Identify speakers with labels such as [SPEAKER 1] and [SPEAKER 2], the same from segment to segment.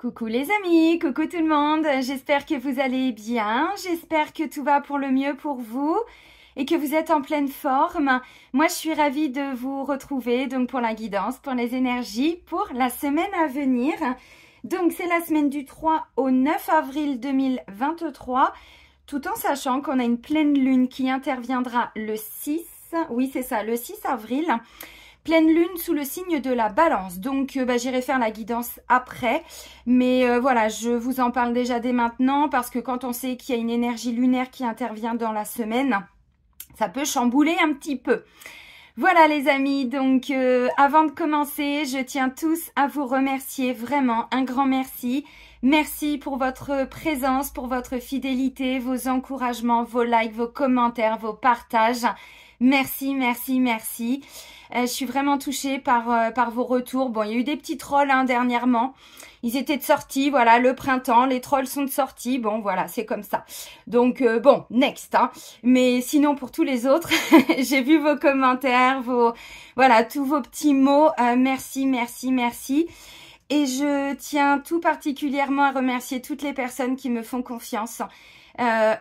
[SPEAKER 1] Coucou les amis, coucou tout le monde, j'espère que vous allez bien, j'espère que tout va pour le mieux pour vous et que vous êtes en pleine forme. Moi je suis ravie de vous retrouver donc pour la guidance, pour les énergies, pour la semaine à venir. Donc c'est la semaine du 3 au 9 avril 2023, tout en sachant qu'on a une pleine lune qui interviendra le 6, oui c'est ça, le 6 avril. Pleine lune sous le signe de la balance, donc j'irai faire la guidance après, mais voilà, je vous en parle déjà dès maintenant parce que quand on sait qu'il y a une énergie lunaire qui intervient dans la semaine, ça peut chambouler un petit peu. Voilà les amis, donc avant de commencer, je tiens tous à vous remercier, vraiment un grand merci. Merci pour votre présence, pour votre fidélité, vos encouragements, vos likes, vos commentaires, vos partages. Merci, merci, merci. Je suis vraiment touchée par vos retours. Bon, il y a eu des petits trolls dernièrement. Ils étaient de sortie, voilà, le printemps, les trolls sont de sortie. Bon, voilà, c'est comme ça. Donc, bon, next. Mais sinon, pour tous les autres, j'ai vu vos commentaires, voilà, tous vos petits mots. Merci, merci, merci. Et je tiens tout particulièrement à remercier toutes les personnes qui me font confiance.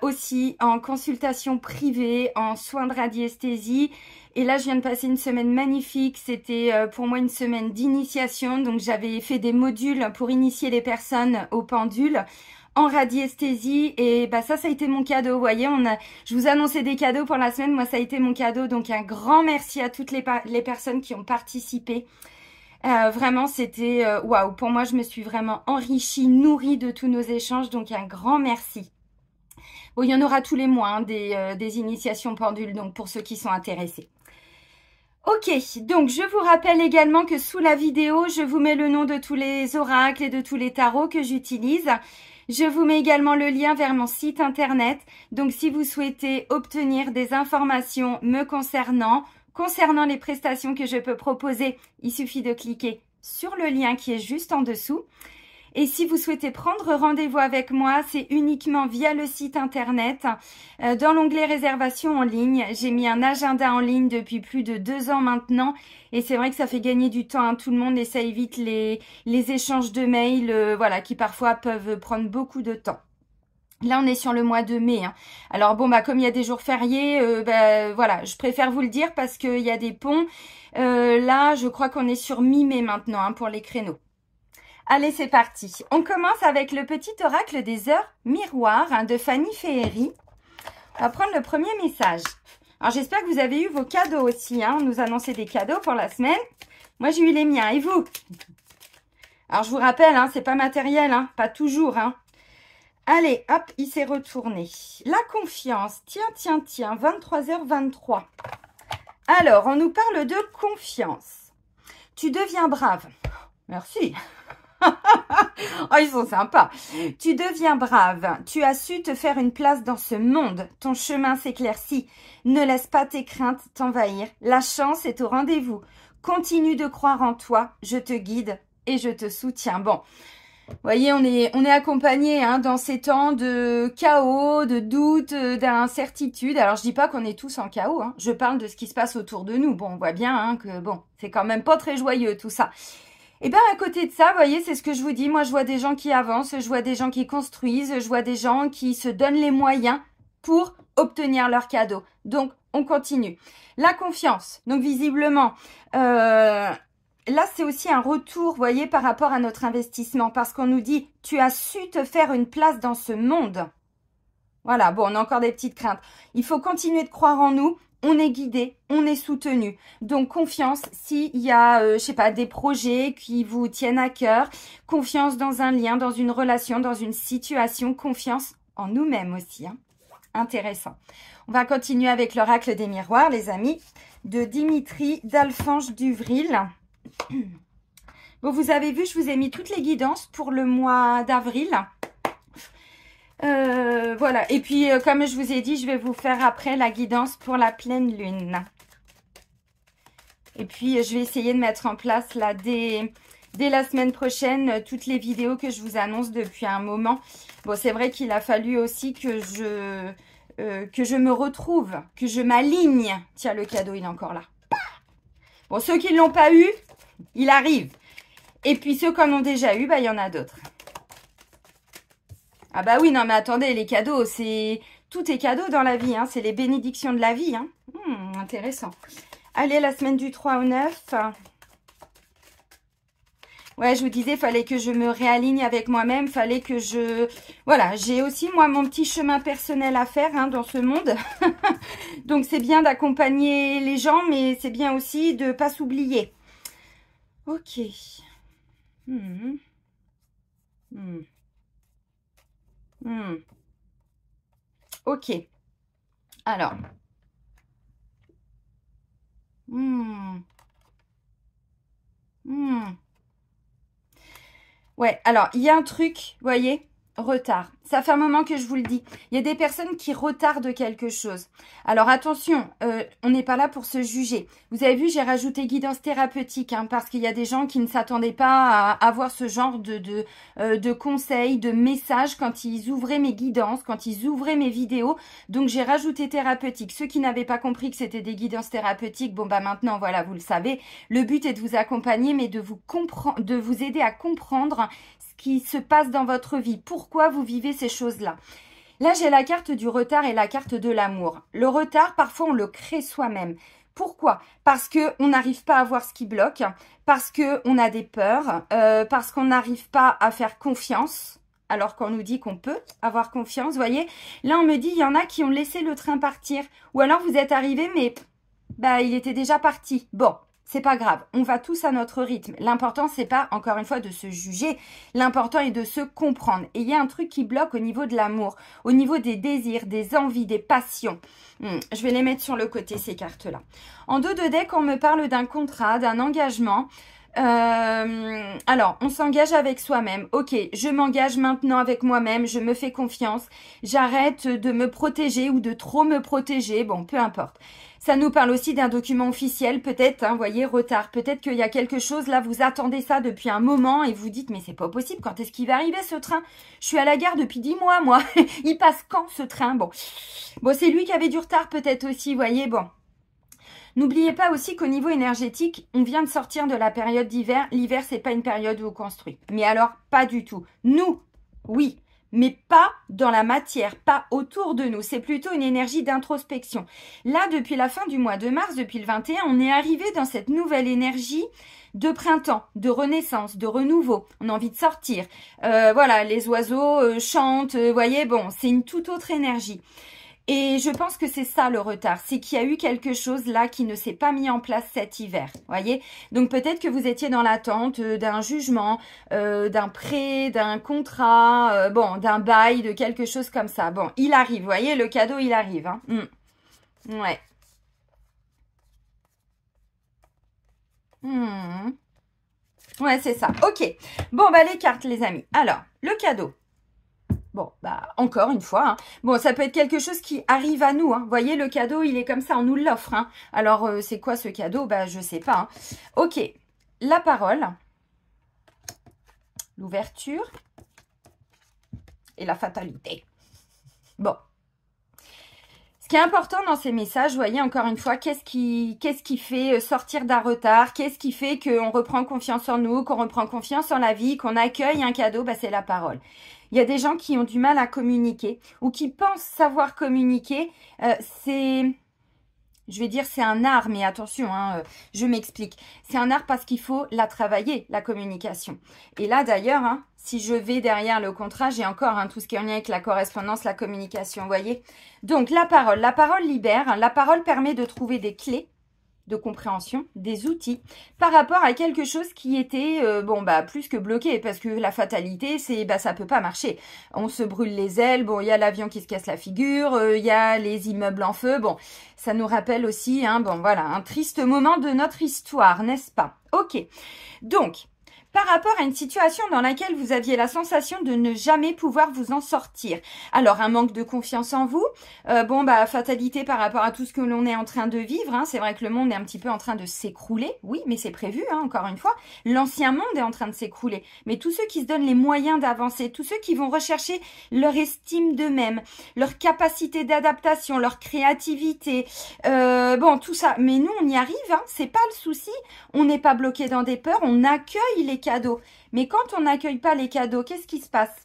[SPEAKER 1] Aussi en consultation privée, en soins de radiesthésie. Et là, je viens de passer une semaine magnifique. C'était pour moi une semaine d'initiation. Donc, j'avais fait des modules pour initier les personnes au pendule en radiesthésie. Et ça a été mon cadeau. Vous voyez, je vous annonçais des cadeaux pour la semaine. Moi, ça a été mon cadeau. Donc, un grand merci à toutes les personnes qui ont participé. Vraiment, c'était waouh. Pour moi, je me suis vraiment enrichie, nourrie de tous nos échanges. Donc, un grand merci. Bon, il y en aura tous les mois des initiations pendules, donc pour ceux qui sont intéressés. Ok, donc je vous rappelle également que sous la vidéo, je vous mets le nom de tous les oracles et de tous les tarots que j'utilise. Je vous mets également le lien vers mon site internet. Donc si vous souhaitez obtenir des informations me concernant les prestations que je peux proposer, il suffit de cliquer sur le lien qui est juste en dessous. Et si vous souhaitez prendre rendez-vous avec moi, c'est uniquement via le site internet. Dans l'onglet réservation en ligne, j'ai mis un agenda en ligne depuis plus de 2 ans maintenant. Et c'est vrai que ça fait gagner du temps à tout le monde et ça évite les échanges de mails voilà, qui parfois peuvent prendre beaucoup de temps. Là, on est sur le mois de mai. Alors bon, comme il y a des jours fériés, voilà, je préfère vous le dire parce qu'il y a des ponts. Là, je crois qu'on est sur mi-mai maintenant pour les créneaux. Allez, c'est parti. On commence avec le petit oracle des heures miroirs de Fanny Féhéry. On va prendre le premier message. Alors, j'espère que vous avez eu vos cadeaux aussi. On nous annonçait des cadeaux pour la semaine. Moi, j'ai eu les miens. Et vous? Alors, je vous rappelle, c'est pas matériel, pas toujours. Allez, hop, il s'est retourné. La confiance. Tiens, 23h23. Alors, on nous parle de confiance. Tu deviens brave. Merci. Oh, ils sont sympas. Tu deviens brave. Tu as su te faire une place dans ce monde. Ton chemin s'éclaircit. Ne laisse pas tes craintes t'envahir. La chance est au rendez-vous. Continue de croire en toi. Je te guide et je te soutiens. Bon, vous voyez, on est accompagné dans ces temps de chaos, de doute, d'incertitude. Alors, je dis pas qu'on est tous en chaos. Je parle de ce qui se passe autour de nous. Bon, on voit bien que bon, c'est quand même pas très joyeux tout ça. Et à côté de ça, vous voyez, c'est ce que je vous dis. Moi, je vois des gens qui avancent, je vois des gens qui construisent, je vois des gens qui se donnent les moyens pour obtenir leurs cadeaux. Donc, on continue. La confiance. Donc, visiblement, là, c'est aussi un retour, vous voyez, par rapport à notre investissement. Parce qu'on nous dit, tu as su te faire une place dans ce monde. Voilà, bon, on a encore des petites craintes. Il faut continuer de croire en nous. On est guidé, on est soutenu. Donc, confiance s'il y a, je sais pas, des projets qui vous tiennent à cœur. Confiance dans un lien, dans une relation, dans une situation. Confiance en nous-mêmes aussi. Intéressant. On va continuer avec l'oracle des miroirs, les amis, de Dimitri d'Alphonse Duvril. Bon, vous avez vu, je vous ai mis toutes les guidances pour le mois d'avril. Voilà, et puis comme je vous ai dit, je vais vous faire après la guidance pour la pleine lune. Et puis je vais essayer de mettre en place là dès la semaine prochaine toutes les vidéos que je vous annonce depuis un moment. Bon, c'est vrai qu'il a fallu aussi que je me retrouve, que je m'aligne. Tiens, le cadeau, il est encore là. Bon, ceux qui ne l'ont pas eu, il arrive. Et puis ceux qui en ont déjà eu, il y en a d'autres. Ah bah oui, non mais attendez, les cadeaux, c'est... Tout est cadeau dans la vie, hein. C'est les bénédictions de la vie, hein. Intéressant. Allez, la semaine du 3 au 9. Ouais, je vous disais, fallait que je me réaligne avec moi-même, fallait que je... Voilà, j'ai aussi, moi, mon petit chemin personnel à faire hein, dans ce monde. Donc, c'est bien d'accompagner les gens, mais c'est bien aussi de ne pas s'oublier. Ok. Ok. Alors. Ouais, alors, il y a un truc, vous voyez, retard. Ça fait un moment que je vous le dis. Il y a des personnes qui retardent quelque chose. Alors, attention, on n'est pas là pour se juger. Vous avez vu, j'ai rajouté guidance thérapeutique, hein, parce qu'il y a des gens qui ne s'attendaient pas à avoir ce genre de conseils, de messages quand ils ouvraient mes guidances, quand ils ouvraient mes vidéos. Donc, j'ai rajouté thérapeutique. Ceux qui n'avaient pas compris que c'était des guidances thérapeutiques, bon, bah maintenant, voilà, vous le savez. Le but est de vous accompagner, mais de vous aider à comprendre ce qui se passe dans votre vie. Pourquoi vous vivez ces choses-là. Là, j'ai la carte du retard et la carte de l'amour. Le retard, parfois, on le crée soi-même. Pourquoi? Parce qu'on n'arrive pas à voir ce qui bloque, parce qu'on a des peurs, parce qu'on n'arrive pas à faire confiance, alors qu'on nous dit qu'on peut avoir confiance, vous voyez. Là, on me dit, il y en a qui ont laissé le train partir. Ou alors, vous êtes arrivé, mais bah, il était déjà parti. Bon. C'est pas grave, on va tous à notre rythme. L'important, c'est pas, encore une fois, de se juger. L'important est de se comprendre. Et il y a un truc qui bloque au niveau de l'amour, au niveau des désirs, des envies, des passions. Je vais les mettre sur le côté, ces cartes-là. En dos de deck, on me parle d'un contrat, d'un engagement. Alors, on s'engage avec soi-même. Ok, je m'engage maintenant avec moi-même, je me fais confiance. J'arrête de me protéger ou de trop me protéger. Bon, peu importe. Ça nous parle aussi d'un document officiel, peut-être, hein, voyez, retard. Peut-être qu'il y a quelque chose, là, vous attendez ça depuis un moment et vous dites, mais c'est pas possible, quand est-ce qu'il va arriver ce train? Je suis à la gare depuis 10 mois, moi. Il passe quand, ce train? Bon, c'est lui qui avait du retard, peut-être aussi, voyez, bon. N'oubliez pas aussi qu'au niveau énergétique, on vient de sortir de la période d'hiver. L'hiver, c'est pas une période où on construit. Mais alors, pas du tout. Nous, oui, mais pas dans la matière, pas autour de nous. C'est plutôt une énergie d'introspection. Là, depuis la fin du mois de mars, depuis le 21, on est arrivé dans cette nouvelle énergie de printemps, de renaissance, de renouveau. On a envie de sortir. Voilà, les oiseaux chantent, voyez, bon, c'est une toute autre énergie. Et je pense que c'est ça le retard, c'est qu'il y a eu quelque chose là qui ne s'est pas mis en place cet hiver, voyez. Donc peut-être que vous étiez dans l'attente d'un jugement, d'un prêt, d'un contrat, bon, d'un bail, de quelque chose comme ça. Bon, il arrive, voyez, le cadeau, il arrive. Hein. Ouais. Ouais, c'est ça. Ok. Bon, bah les cartes, les amis. Alors, le cadeau. Bon, bah, encore une fois, hein. Bon, ça peut être quelque chose qui arrive à nous, hein. Vous voyez, le cadeau, il est comme ça, on nous l'offre, hein. Alors, c'est quoi ce cadeau? Bah, je sais pas, hein. Ok, la parole, l'ouverture et la fatalité. Bon. Ce qui est important dans ces messages, vous voyez, encore une fois, qu'est-ce qui fait sortir d'un retard? Qu'est-ce qui fait qu'on reprend confiance en nous, qu'on reprend confiance en la vie, qu'on accueille un cadeau? Bah, c'est la parole. Il y a des gens qui ont du mal à communiquer ou qui pensent savoir communiquer. Je vais dire c'est un art, mais attention, hein, je m'explique. C'est un art parce qu'il faut la travailler, la communication. Et là d'ailleurs, hein, si je vais derrière le contrat, j'ai encore tout ce qui est en lien avec la correspondance, la communication, vous voyez. Donc la parole libère, hein, la parole permet de trouver des clés de compréhension, des outils par rapport à quelque chose qui était plus que bloqué, parce que la fatalité, c'est ça peut pas marcher. On se brûle les ailes, bon, il y a l'avion qui se casse la figure, il y a les immeubles en feu, bon, ça nous rappelle aussi un triste moment de notre histoire, n'est-ce pas? Ok, donc par rapport à une situation dans laquelle vous aviez la sensation de ne jamais pouvoir vous en sortir. Alors, un manque de confiance en vous, fatalité par rapport à tout ce que l'on est en train de vivre, hein. C'est vrai que le monde est un petit peu en train de s'écrouler, oui, mais c'est prévu, hein, encore une fois. L'ancien monde est en train de s'écrouler, mais tous ceux qui se donnent les moyens d'avancer, tous ceux qui vont rechercher leur estime d'eux-mêmes, leur capacité d'adaptation, leur créativité, tout ça, mais nous, on y arrive, hein, c'est pas le souci, on n'est pas bloqué dans des peurs, on accueille les cadeaux. Mais quand on n'accueille pas les cadeaux, qu'est-ce qui se passe?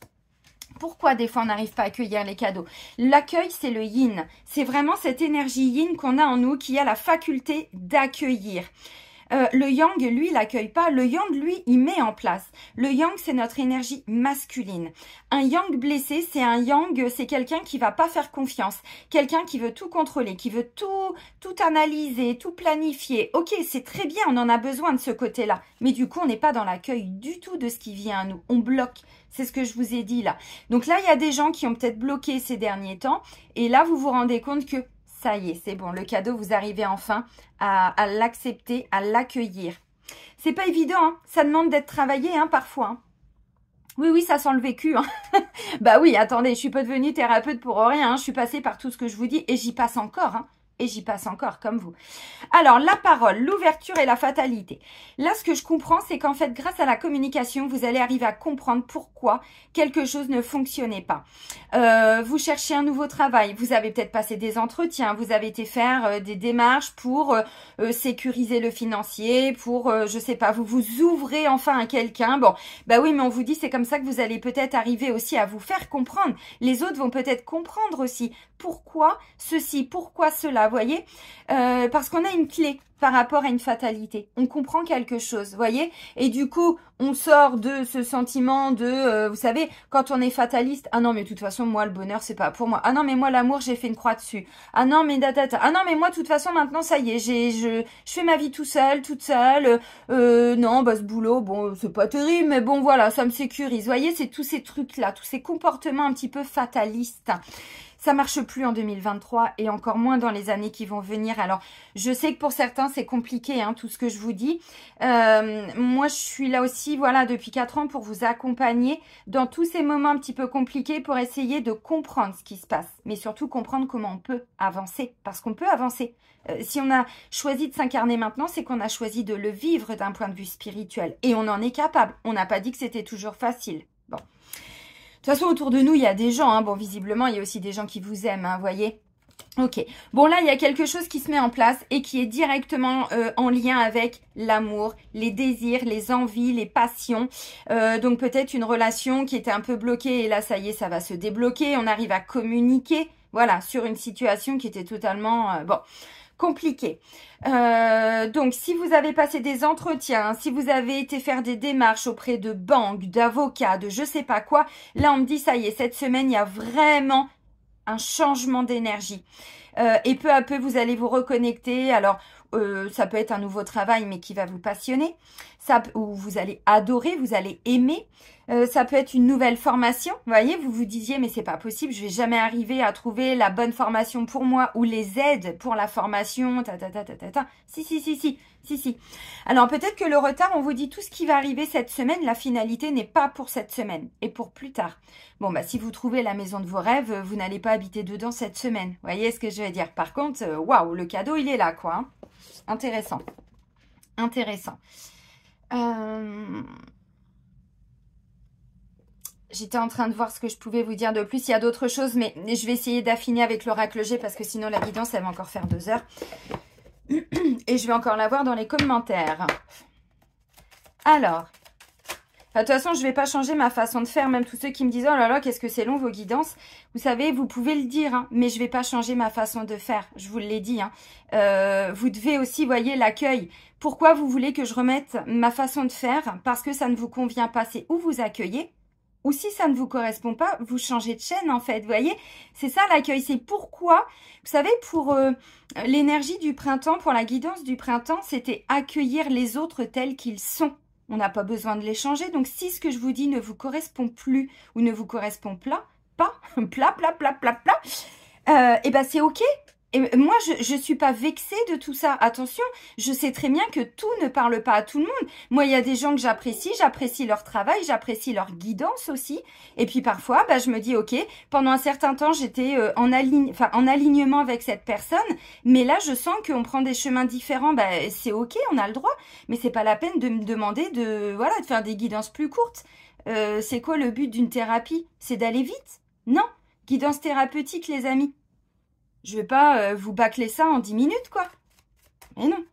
[SPEAKER 1] Pourquoi des fois on n'arrive pas à accueillir les cadeaux? L'accueil, c'est le yin. C'est vraiment cette énergie yin qu'on a en nous qui a la faculté d'accueillir. Le yang, lui, il n'accueille pas. Le yang, lui, il met en place. Le yang, c'est notre énergie masculine. Un yang blessé, c'est un yang, c'est quelqu'un qui va pas faire confiance. Quelqu'un qui veut tout contrôler, qui veut tout analyser, tout planifier. Ok, c'est très bien, on en a besoin de ce côté-là. Mais du coup, on n'est pas dans l'accueil du tout de ce qui vient à nous. On bloque. C'est ce que je vous ai dit là. Donc là, il y a des gens qui ont peut-être bloqué ces derniers temps. Et là, vous vous rendez compte que ça y est, c'est bon, le cadeau, vous arrivez enfin à l'accepter, à l'accueillir. C'est pas évident, hein, ça demande d'être travaillé hein, parfois. Hein. Oui, oui, ça sent le vécu. Hein. Bah oui, attendez, je suis pas devenue thérapeute pour rien. Hein, je suis passée par tout ce que je vous dis et j'y passe encore. Hein. Et j'y passe encore, comme vous. Alors, la parole, l'ouverture et la fatalité. Là, ce que je comprends, c'est qu'en fait, grâce à la communication, vous allez arriver à comprendre pourquoi quelque chose ne fonctionnait pas. Vous cherchez un nouveau travail, vous avez peut-être passé des entretiens, vous avez été faire des démarches pour sécuriser le financier, pour, je sais pas, vous vous ouvrez enfin à quelqu'un. Bon, bah oui, mais on vous dit, c'est comme ça que vous allez peut-être arriver aussi à vous faire comprendre. Les autres vont peut-être comprendre aussi pourquoi ceci, pourquoi cela, vous voyez, parce qu'on a une clé par rapport à une fatalité. On comprend quelque chose, vous voyez, et du coup, on sort de ce sentiment de, vous savez, quand on est fataliste, ah non, mais de toute façon, moi, le bonheur, c'est pas pour moi. Ah non, mais moi, l'amour, j'ai fait une croix dessus. Ah non, mais ah non, mais moi, de toute façon, maintenant, ça y est, je fais ma vie tout seul, toute seule. Non, bah, ce boulot, bon, c'est pas terrible, mais bon, voilà, ça me sécurise. Vous voyez, c'est tous ces trucs-là, tous ces comportements un petit peu fatalistes. Ça marche plus en 2023 et encore moins dans les années qui vont venir. Alors, je sais que pour certains, c'est compliqué, hein, tout ce que je vous dis. Moi, je suis là aussi, voilà, depuis 4 ans pour vous accompagner dans tous ces moments un petit peu compliqués pour essayer de comprendre ce qui se passe. Mais surtout, comprendre comment on peut avancer. Parce qu'on peut avancer. Si on a choisi de s'incarner maintenant, c'est qu'on a choisi de le vivre d'un point de vue spirituel. Et on en est capable. On n'a pas dit que c'était toujours facile. Bon. De toute façon, autour de nous, il y a des gens. Hein. Bon, visiblement, il y a aussi des gens qui vous aiment, hein, voyez. Ok. Bon, là, il y a quelque chose qui se met en place et qui est directement en lien avec l'amour, les désirs, les envies, les passions. Donc, peut-être une relation qui était un peu bloquée et là, ça y est, ça va se débloquer. On arrive à communiquer, voilà, sur une situation qui était totalement... bon... compliqué. Donc, si vous avez passé des entretiens, si vous avez été faire des démarches auprès de banques, d'avocats, de je sais pas quoi, là, on me dit, ça y est, cette semaine, il y a vraiment un changement d'énergie. Et peu à peu, vous allez vous reconnecter. Alors, ça peut être un nouveau travail, mais qui va vous passionner. Ou vous allez adorer, vous allez aimer. Ça peut être une nouvelle formation. Vous voyez, vous vous disiez, mais c'est pas possible, je vais jamais arriver à trouver la bonne formation pour moi ou les aides pour la formation. Si. Alors, peut-être que le retard, on vous dit tout ce qui va arriver cette semaine. La finalité n'est pas pour cette semaine et pour plus tard. Bon, bah, si vous trouvez la maison de vos rêves, vous n'allez pas habiter dedans cette semaine. Vous voyez ce que je veux dire? Par contre, waouh, le cadeau, il est là, quoi. Hein. Intéressant. Intéressant. J'étais en train de voir ce que je pouvais vous dire de plus. Il y a d'autres choses, mais je vais essayer d'affiner avec l'oracle G parce que sinon la guidance, elle va encore faire 2 heures. Et je vais encore la voir dans les commentaires. Alors, de toute façon, je ne vais pas changer ma façon de faire. Même tous ceux qui me disent, oh là là, qu'est-ce que c'est long vos guidances. Vous savez, vous pouvez le dire, hein, mais je ne vais pas changer ma façon de faire. Je vous l'ai dit. Hein. Vous devez aussi, voyez, l'accueil. Pourquoi vous voulez que je remette ma façon de faire? Parce que ça ne vous convient pas. C'est où vous accueillez. Ou si ça ne vous correspond pas, vous changez de chaîne en fait, vous voyez. C'est ça l'accueil, c'est pourquoi, vous savez, pour l'énergie du printemps, pour la guidance du printemps, c'était accueillir les autres tels qu'ils sont. On n'a pas besoin de les changer, donc si ce que je vous dis ne vous correspond plus ou ne vous correspond pas, et ben c'est ok. Et moi, je suis pas vexée de tout ça. Attention, je sais très bien que tout ne parle pas à tout le monde. Moi, il y a des gens que j'apprécie leur travail, j'apprécie leur guidance aussi. Et puis parfois, bah, je me dis, ok, pendant un certain temps, j'étais en alignement avec cette personne. Mais là, je sens qu'on prend des chemins différents. Bah, c'est ok, on a le droit. Mais c'est pas la peine de me demander de faire des guidances plus courtes. C'est quoi le but d'une thérapie? C'est d'aller vite? Non. Guidance thérapeutique, les amis. Je vais pas vous bâcler ça en 10 minutes, quoi. Mais non.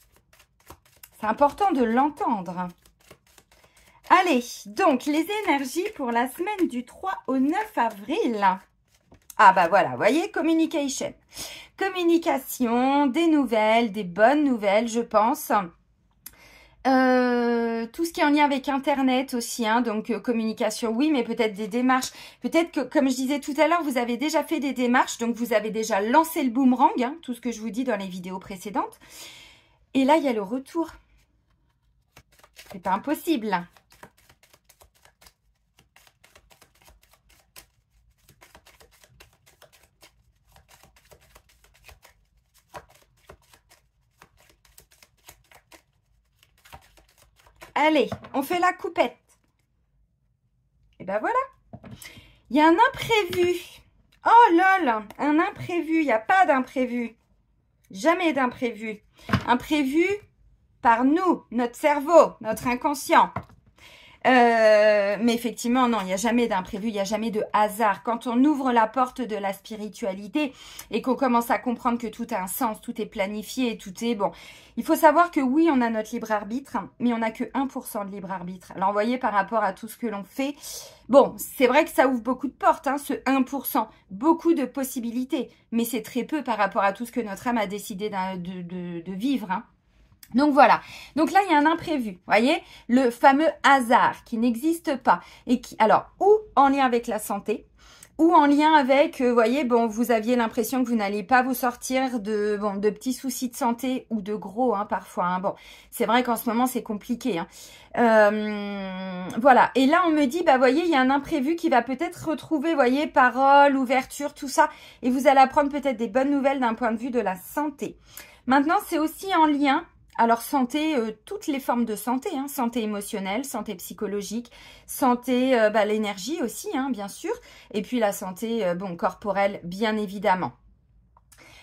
[SPEAKER 1] C'est important de l'entendre. Allez, donc les énergies pour la semaine du 3 au 9 avril. Ah bah voilà, vous voyez, communication. Communication, des nouvelles, des bonnes nouvelles, je pense. Tout ce qui est en lien avec Internet aussi, hein, donc communication, oui, mais peut-être des démarches. Peut-être que, comme je disais tout à l'heure, vous avez déjà fait des démarches, donc vous avez déjà lancé le boomerang, hein, tout ce que je vous dis dans les vidéos précédentes. Et là, il y a le retour. C'est pas impossible. Allez, on fait la coupette. Et ben voilà. Il y a un imprévu. Oh lol, un imprévu. Il n'y a pas d'imprévu. Jamais d'imprévu. Imprévu par nous, notre cerveau, notre inconscient. Mais effectivement, non, il n'y a jamais d'imprévu, il n'y a jamais de hasard. Quand on ouvre la porte de la spiritualité et qu'on commence à comprendre que tout a un sens, tout est planifié, tout est bon. Il faut savoir que oui, on a notre libre arbitre, mais on n'a que 1% de libre arbitre. Alors, vous voyez, par rapport à tout ce que l'on fait, bon, c'est vrai que ça ouvre beaucoup de portes, hein, ce 1%, beaucoup de possibilités, mais c'est très peu par rapport à tout ce que notre âme a décidé de vivre, hein. Donc voilà, donc là il y a un imprévu, voyez, le fameux hasard qui n'existe pas et qui, alors, ou en lien avec la santé, ou en lien avec, voyez, bon, vous aviez l'impression que vous n'allez pas vous sortir de petits soucis de santé ou de gros, hein, parfois, hein. Bon, c'est vrai qu'en ce moment c'est compliqué, hein. Voilà, et là on me dit, bah voyez, il y a un imprévu qui va peut-être retrouver, voyez, parole, ouverture, tout ça, et vous allez apprendre peut-être des bonnes nouvelles d'un point de vue de la santé. Maintenant, c'est aussi en lien. Alors santé, toutes les formes de santé, hein, santé émotionnelle, santé psychologique, santé, l'énergie aussi, hein, bien sûr, et puis la santé, corporelle, bien évidemment.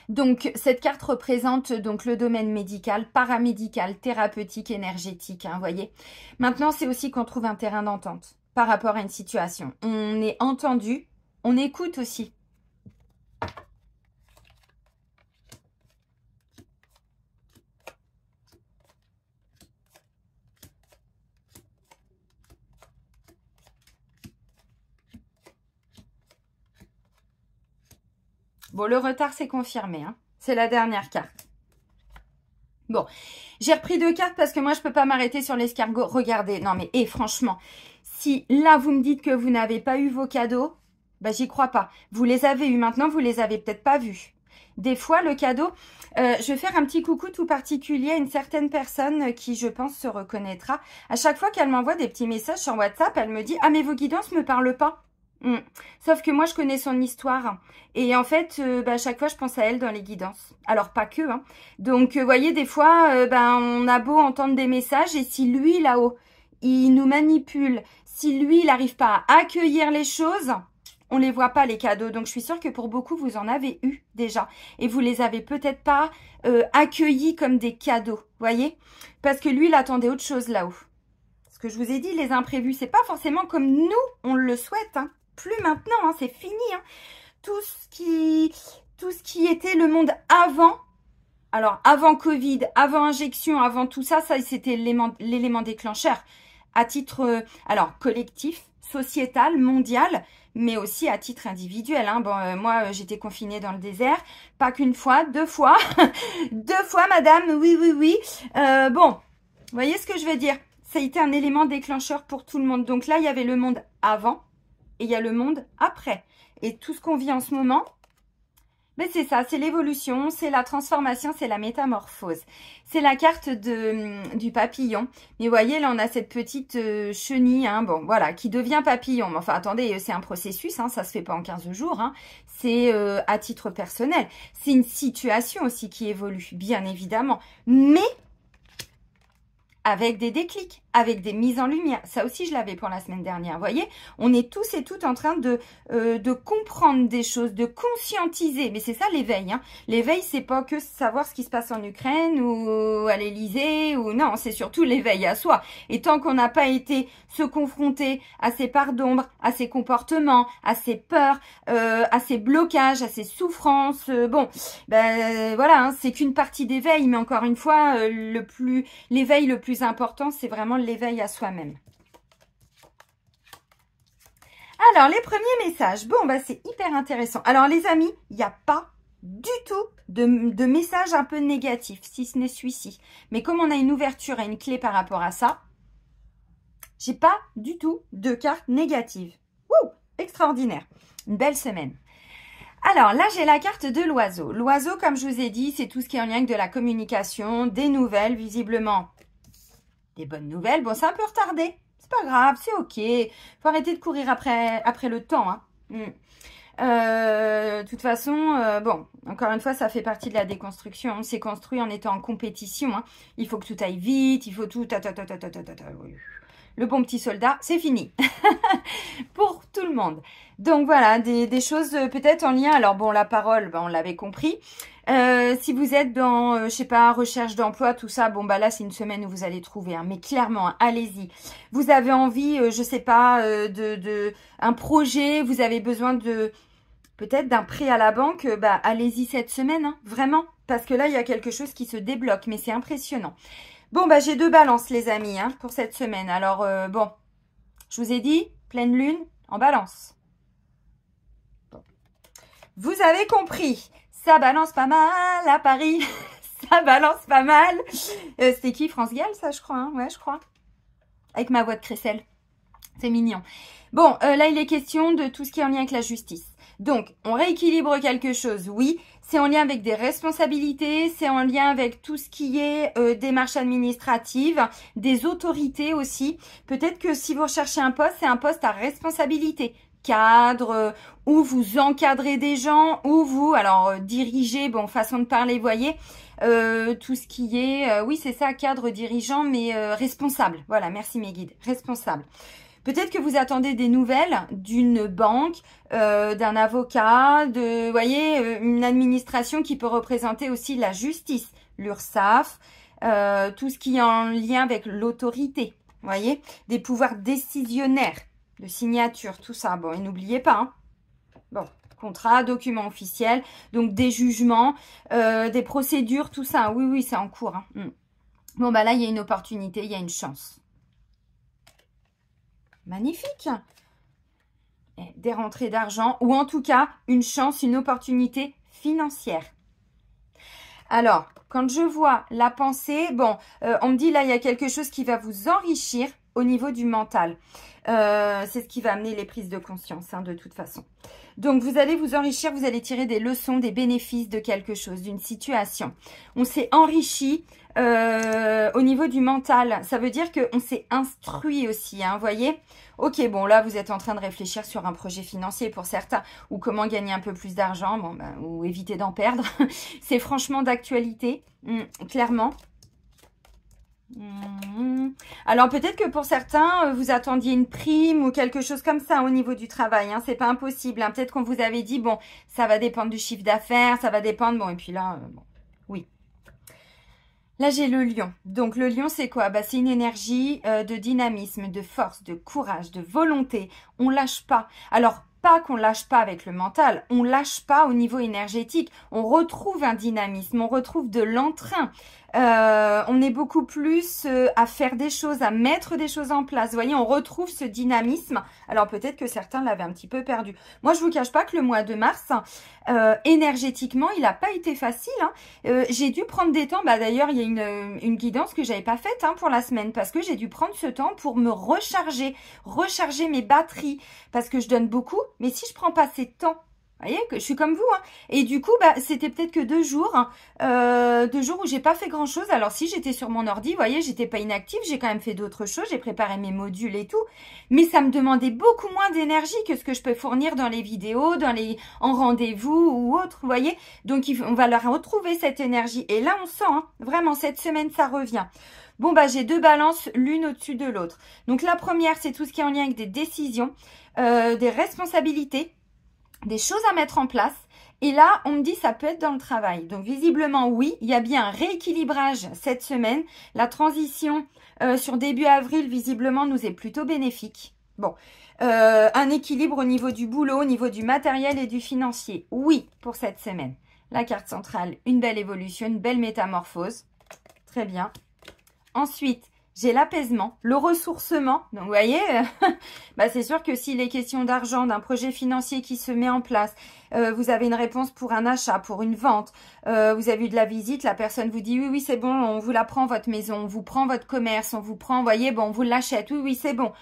[SPEAKER 1] Donc cette carte représente donc le domaine médical, paramédical, thérapeutique, énergétique, hein, voyez. Maintenant, c'est aussi qu'on trouve un terrain d'entente par rapport à une situation. On est entendu, on écoute aussi. Bon, le retard, c'est confirmé, hein. C'est la dernière carte. Bon, j'ai repris 2 cartes parce que moi, je peux pas m'arrêter sur l'escargot. Regardez, non mais, franchement, si là, vous me dites que vous n'avez pas eu vos cadeaux, bah, j'y crois pas. Vous les avez eus, maintenant, vous les avez peut-être pas vus. Des fois, le cadeau, je vais faire un petit coucou tout particulier à une certaine personne qui, je pense, se reconnaîtra. À chaque fois qu'elle m'envoie des petits messages sur WhatsApp, elle me dit « Ah, mais vos guidances me parlent pas ». Sauf que moi, je connais son histoire. Et en fait, à chaque fois, je pense à elle dans les guidances. Alors, pas que, hein. Donc, vous voyez, des fois, on a beau entendre des messages. Et si lui, là-haut, il nous manipule, si lui, il n'arrive pas à accueillir les choses, on les voit pas, les cadeaux. Donc, je suis sûre que pour beaucoup, vous en avez eu déjà. Et vous les avez peut-être pas accueillis comme des cadeaux, voyez. Parce que lui, il attendait autre chose là-haut. Ce que je vous ai dit, les imprévus, c'est pas forcément comme nous, on le souhaite, hein. Plus maintenant, hein, c'est fini, hein. Tout ce qui était le monde avant, alors avant Covid, avant injection, avant tout ça, c'était l'élément déclencheur à titre, alors collectif, sociétal, mondial, mais aussi à titre individuel, hein. Bon, moi, j'étais confinée dans le désert, pas qu'une fois, 2 fois, 2 fois, madame, oui, oui, oui. Bon, vous voyez ce que je veux dire? Ça a été un élément déclencheur pour tout le monde. Donc là, il y avait le monde avant et il y a le monde après. Et tout ce qu'on vit en ce moment, mais c'est ça, c'est l'évolution, c'est la transformation, c'est la métamorphose. C'est la carte du papillon. Mais vous voyez, là, on a cette petite chenille, hein, bon, voilà, qui devient papillon. Mais enfin, attendez, c'est un processus, hein, ça se fait pas en 15 jours, hein. C'est à titre personnel. C'est une situation aussi qui évolue, bien évidemment. Mais avec des déclics, avec des mises en lumière. Ça aussi, je l'avais pour la semaine dernière. Vous voyez, on est tous et toutes en train de comprendre des choses, de conscientiser. Mais c'est ça l'éveil, hein. L'éveil, c'est pas que savoir ce qui se passe en Ukraine ou à l'Élysée ou non, c'est surtout l'éveil à soi. Et tant qu'on n'a pas été se confronter à ces parts d'ombre, à ces comportements, à ces peurs, à ces blocages, à ces souffrances, voilà, hein, c'est qu'une partie d'éveil. Mais encore une fois, l'éveil le plus important, c'est vraiment l'éveil à soi-même. Alors, les premiers messages. Bon, bah, c'est hyper intéressant. Alors, les amis, il n'y a pas du tout de messages un peu négatifs, si ce n'est celui-ci. Mais comme on a une ouverture et une clé par rapport à ça, j'ai pas du tout de cartes négatives. Wouh, extraordinaire. Une belle semaine. Alors là, j'ai la carte de l'oiseau. L'oiseau, comme je vous ai dit, c'est tout ce qui est en lien avec de la communication, des nouvelles, visiblement. Des bonnes nouvelles. Bon, c'est un peu retardé. C'est pas grave, c'est ok. Faut arrêter de courir après le temps. Hein. De toute façon, bon, encore une fois, ça fait partie de la déconstruction. On s'est construit en étant en compétition. Hein. Il faut que tout aille vite, il faut tout... Le bon petit soldat, c'est fini. Pour tout le monde. Donc voilà, des choses peut-être en lien. Alors bon, la parole, ben, on l'avait compris. Si vous êtes dans, je sais pas, recherche d'emploi, tout ça, bon bah là c'est une semaine où vous allez trouver. Hein, mais clairement, hein, allez-y. Vous avez envie, je sais pas, un projet, vous avez besoin de peut-être d'un prêt à la banque, bah allez-y cette semaine, hein, vraiment. Parce que là, il y a quelque chose qui se débloque, mais c'est impressionnant. Bon, bah j'ai 2 balances, les amis, hein, pour cette semaine. Alors, bon, je vous ai dit, pleine lune en balance. Bon. Vous avez compris, ça balance pas mal à Paris. Ça balance pas mal. C'était qui, France Gall, ça, je crois, hein? Ouais, je crois. Avec ma voix de crécelle. C'est mignon. Bon, là, il est question de tout ce qui est en lien avec la justice. Donc, on rééquilibre quelque chose, oui. C'est en lien avec des responsabilités, c'est en lien avec tout ce qui est démarches administratives, des autorités aussi. Peut-être que si vous recherchez un poste, c'est un poste à responsabilité. Cadre, où vous encadrez des gens, où vous, alors dirigez, bon, façon de parler, voyez, tout ce qui est, oui, c'est ça, cadre, dirigeant, mais responsable. Voilà, merci mes guides, responsable. Peut-être que vous attendez des nouvelles d'une banque, d'un avocat, de, voyez, une administration qui peut représenter aussi la justice, l'URSSAF, tout ce qui est en lien avec l'autorité, voyez, des pouvoirs décisionnaires, de signature, tout ça. Bon, et n'oubliez pas, hein. Bon, contrat, document officiel, donc des jugements, des procédures, tout ça. Oui, oui, c'est en cours. Hein. Bon, bah là, il y a une opportunité, il y a une chance. Magnifique. Des rentrées d'argent ou en tout cas une chance, une opportunité financière. Alors, quand je vois la pensée, bon, on me dit là, il y a quelque chose qui va vous enrichir au niveau du mental. C'est ce qui va amener les prises de conscience, hein, de toute façon. Donc, vous allez vous enrichir, vous allez tirer des leçons, des bénéfices de quelque chose, d'une situation. On s'est enrichi au niveau du mental. Ça veut dire qu'on s'est instruit aussi, hein, vous voyez. Ok, bon, là, vous êtes en train de réfléchir sur un projet financier pour certains, ou comment gagner un peu plus d'argent, bon, ben, ou éviter d'en perdre. C'est franchement d'actualité, clairement. Alors peut-être que pour certains, vous attendiez une prime ou quelque chose comme ça au niveau du travail. Hein, c'est pas impossible. Hein. Peut-être qu'on vous avait dit, bon, ça va dépendre du chiffre d'affaires, ça va dépendre. Bon, et puis là, bon, oui. Là, j'ai le lion. Donc, le lion, c'est quoi? Bah, c'est une énergie de dynamisme, de force, de courage, de volonté. On lâche pas. Alors, pas qu'on lâche pas avec le mental, on lâche pas au niveau énergétique. On retrouve un dynamisme, on retrouve de l'entrain. On est beaucoup plus à faire des choses, à mettre des choses en place. Vous voyez, on retrouve ce dynamisme. Alors peut-être que certains l'avaient un petit peu perdu. Moi, je vous cache pas que le mois de mars, énergétiquement, il n'a pas été facile. Hein. J'ai dû prendre des temps. Bah d'ailleurs, il y a une guidance que j'avais pas faite, hein, pour la semaine parce que j'ai dû prendre ce temps pour me recharger mes batteries parce que je donne beaucoup. Mais si je prends pas ces temps, vous voyez que je suis comme vous, hein. Et du coup, bah, c'était peut-être que 2 jours, hein, 2 jours où j'ai pas fait grand-chose. Alors si j'étais sur mon ordi, vous voyez, j'étais pas inactive, j'ai quand même fait d'autres choses, j'ai préparé mes modules et tout, mais ça me demandait beaucoup moins d'énergie que ce que je peux fournir dans les vidéos, en rendez-vous ou autre, vous voyez. Donc on va leur retrouver cette énergie. Et là, on sent, hein, vraiment, cette semaine, ça revient. Bon, bah, j'ai 2 balances, l'une au-dessus de l'autre. Donc la première, c'est tout ce qui est en lien avec des décisions, des responsabilités, des choses à mettre en place. Et là, on me dit ça peut être dans le travail. Donc, visiblement, oui, il y a bien un rééquilibrage cette semaine. La transition sur début avril, visiblement, nous est plutôt bénéfique. Bon, un équilibre au niveau du boulot, au niveau du matériel et du financier. Oui, pour cette semaine. La carte centrale, une belle évolution, une belle métamorphose. Très bien. Ensuite, j'ai l'apaisement, le ressourcement. Donc, vous voyez, bah, c'est sûr que s'il est question d'argent, d'un projet financier qui se met en place, vous avez une réponse pour un achat, pour une vente, vous avez eu de la visite, la personne vous dit, oui, oui, c'est bon, on vous la prend, votre maison, on vous prend votre commerce, on vous prend, vous voyez, bon, on vous l'achète, oui, oui, c'est bon.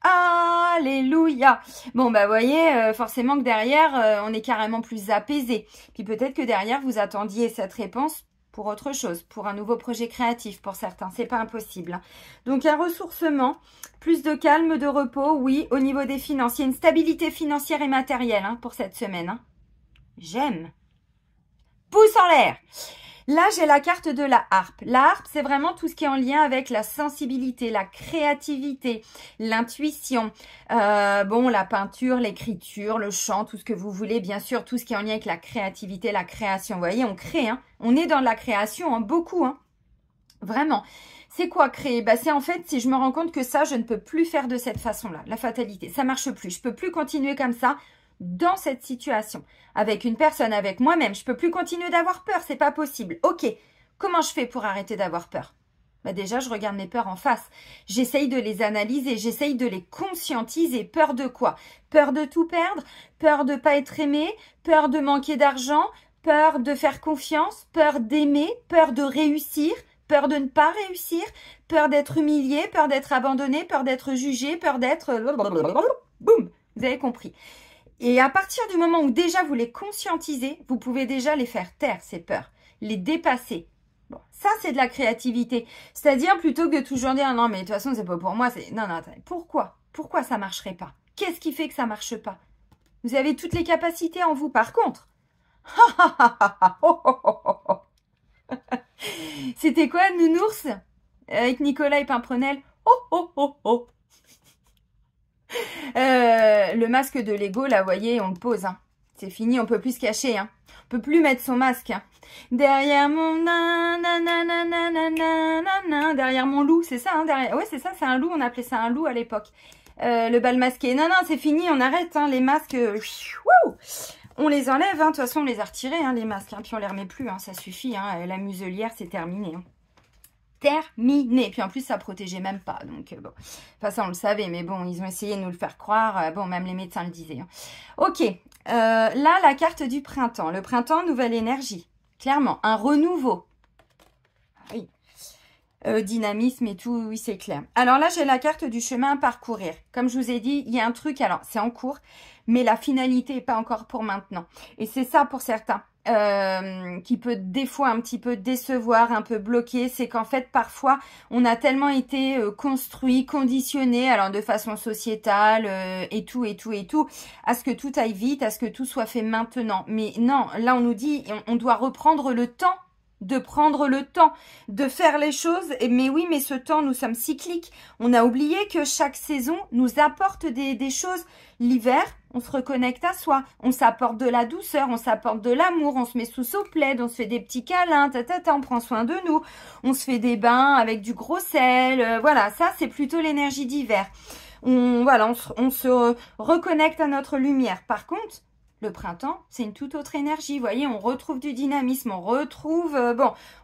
[SPEAKER 1] Alléluia. Bon, bah, vous voyez, forcément que derrière, on est carrément plus apaisé. Puis peut-être que derrière, vous attendiez cette réponse pour autre chose, pour un nouveau projet créatif pour certains. C'est pas impossible, hein. Donc, un ressourcement, plus de calme, de repos, oui, au niveau des finances. Il y a une stabilité financière et matérielle, hein, pour cette semaine, hein. J'aime. Pouce en l'air. Là, j'ai la carte de la harpe. La harpe, c'est vraiment tout ce qui est en lien avec la sensibilité, la créativité, l'intuition, bon, la peinture, l'écriture, le chant, tout ce que vous voulez, bien sûr, tout ce qui est en lien avec la créativité, la création. Vous voyez, on crée, hein. On est dans la création, hein, beaucoup, hein. Vraiment. C'est quoi créer? Bah, c'est en fait, si je me rends compte que ça, je ne peux plus faire de cette façon-là, la fatalité. Ça marche plus. Je peux plus continuer comme ça dans cette situation, avec une personne, avec moi-même. Je peux plus continuer d'avoir peur, c'est pas possible. Ok, comment je fais pour arrêter d'avoir peur? Bah déjà, je regarde mes peurs en face. J'essaye de les analyser, j'essaye de les conscientiser. Peur de quoi? Peur de tout perdre, peur de pas être aimé, peur de manquer d'argent, peur de faire confiance, peur d'aimer, peur de réussir, peur de ne pas réussir, peur d'être humilié, peur d'être abandonné, peur d'être jugé, peur d'être... Boum, vous avez compris. Et à partir du moment où déjà vous les conscientisez, vous pouvez déjà les faire taire, ces peurs, les dépasser. Bon, ça c'est de la créativité. C'est-à-dire plutôt que de toujours dire non mais de toute façon c'est pas pour moi, c'est non attendez, pourquoi? Pourquoi ça marcherait pas? Qu'est-ce qui fait que ça marche pas? Vous avez toutes les capacités en vous. Par contre, c'était quoi Nounours avec Nicolas et Pimprenel? Le masque de Lego, là, vous voyez, on le pose, hein. C'est fini, on peut plus se cacher, hein. On peut plus mettre son masque, hein. Derrière mon derrière mon loup, c'est ça, hein, derrière. Ouais, c'est ça, c'est un loup, on appelait ça un loup à l'époque. Le bal masqué. Non, c'est fini, on arrête, hein, les masques. On les enlève, hein. De toute façon, on les a retirés, hein, les masques, hein, puis on les remet plus, hein, ça suffit, hein. La muselière, c'est terminé, hein. Terminé. Puis en plus, ça protégeait même pas. Donc, bon. Enfin, ça, on le savait. Mais bon, ils ont essayé de nous le faire croire. Bon, même les médecins le disaient, hein. Ok. Là, la carte du printemps. Le printemps, nouvelle énergie. Clairement. Un renouveau. Oui. Dynamisme et tout. Oui, c'est clair. Alors là, j'ai la carte du chemin à parcourir. Comme je vous ai dit, il y a un truc. Alors, c'est en cours. Mais la finalité n'est pas encore pour maintenant. Et c'est ça pour certains. Qui peut des fois un petit peu décevoir, un peu bloquer, c'est qu'en fait parfois on a tellement été construit, conditionné, alors de façon sociétale et tout, à ce que tout aille vite, à ce que tout soit fait maintenant. Mais non, là on nous dit on doit reprendre le temps, de prendre le temps de faire les choses. Mais oui, mais ce temps, nous sommes cycliques. On a oublié que chaque saison nous apporte des choses. L'hiver, on se reconnecte à soi, on s'apporte de la douceur, on s'apporte de l'amour, on se met sous son plaid, on se fait des petits câlins, on prend soin de nous, on se fait des bains avec du gros sel, voilà, ça c'est plutôt l'énergie d'hiver. On se reconnecte à notre lumière. Par contre, le printemps, c'est une toute autre énergie. Vous voyez, on retrouve du dynamisme, on retrouve,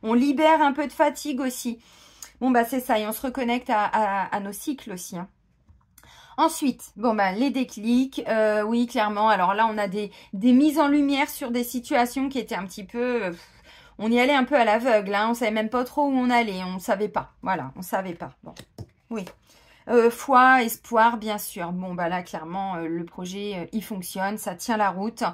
[SPEAKER 1] on libère un peu de fatigue aussi. Bon, bah c'est ça, et on se reconnecte à nos cycles aussi, hein. Ensuite, les déclics, oui, clairement. Alors là, on a des mises en lumière sur des situations qui étaient un petit peu... on y allait un peu à l'aveugle, hein, on savait même pas trop où on allait, on savait pas. Voilà, on savait pas. Bon, oui. Foi, espoir, bien sûr. Bon, là, clairement, le projet, il fonctionne, ça tient la route.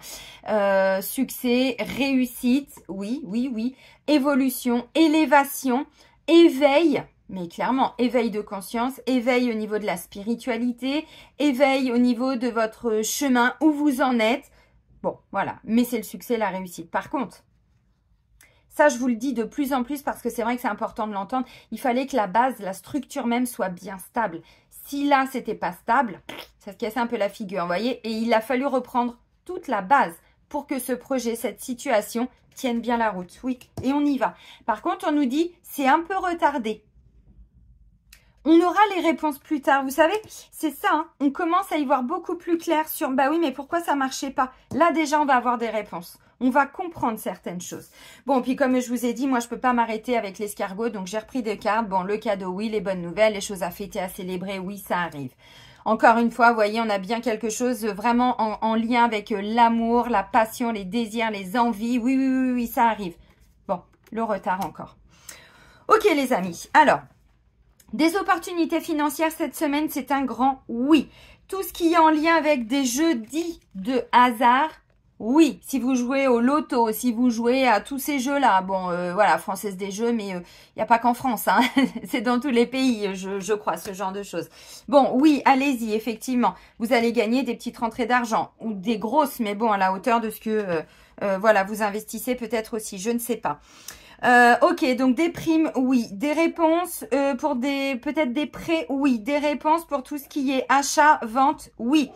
[SPEAKER 1] Succès, réussite, oui. Évolution, élévation, éveil. Mais clairement, éveil de conscience, éveil au niveau de la spiritualité, éveil au niveau de votre chemin, où vous en êtes. Bon, voilà. Mais c'est le succès, la réussite. Par contre, ça, je vous le dis de plus en plus parce que c'est vrai que c'est important de l'entendre. Il fallait que la base, la structure même soit bien stable. Si là, c'était pas stable, ça se cassait un peu la figure, vous voyez. Et il a fallu reprendre toute la base pour que ce projet, cette situation, tienne bien la route. Oui, et on y va. Par contre, on nous dit, c'est un peu retardé. On aura les réponses plus tard. Vous savez, c'est ça, hein, on commence à y voir beaucoup plus clair sur, oui, mais pourquoi ça marchait pas? Là, déjà, on va avoir des réponses. On va comprendre certaines choses. Bon, puis comme je vous ai dit, moi, je peux pas m'arrêter avec l'escargot, donc j'ai repris des cartes. Bon, le cadeau, oui, les bonnes nouvelles, les choses à fêter, à célébrer, oui, ça arrive. Encore une fois, vous voyez, on a bien quelque chose vraiment en lien avec l'amour, la passion, les désirs, les envies. Oui, oui, oui, oui, ça arrive. Bon, le retard encore. Ok, les amis. Alors, des opportunités financières cette semaine, c'est un grand oui. Tout ce qui est en lien avec des jeux dits de hasard, oui. Si vous jouez au loto, si vous jouez à tous ces jeux-là, bon, voilà, Française des Jeux, mais il n'y a pas qu'en France, hein. C'est dans tous les pays, je crois, ce genre de choses. Bon, oui, allez-y, effectivement. Vous allez gagner des petites rentrées d'argent, ou des grosses, mais bon, à la hauteur de ce que, voilà, vous investissez peut-être aussi, je ne sais pas. Ok, donc des primes, oui. Des réponses pour peut-être des prêts, oui. Des réponses pour tout ce qui est achat, vente, oui.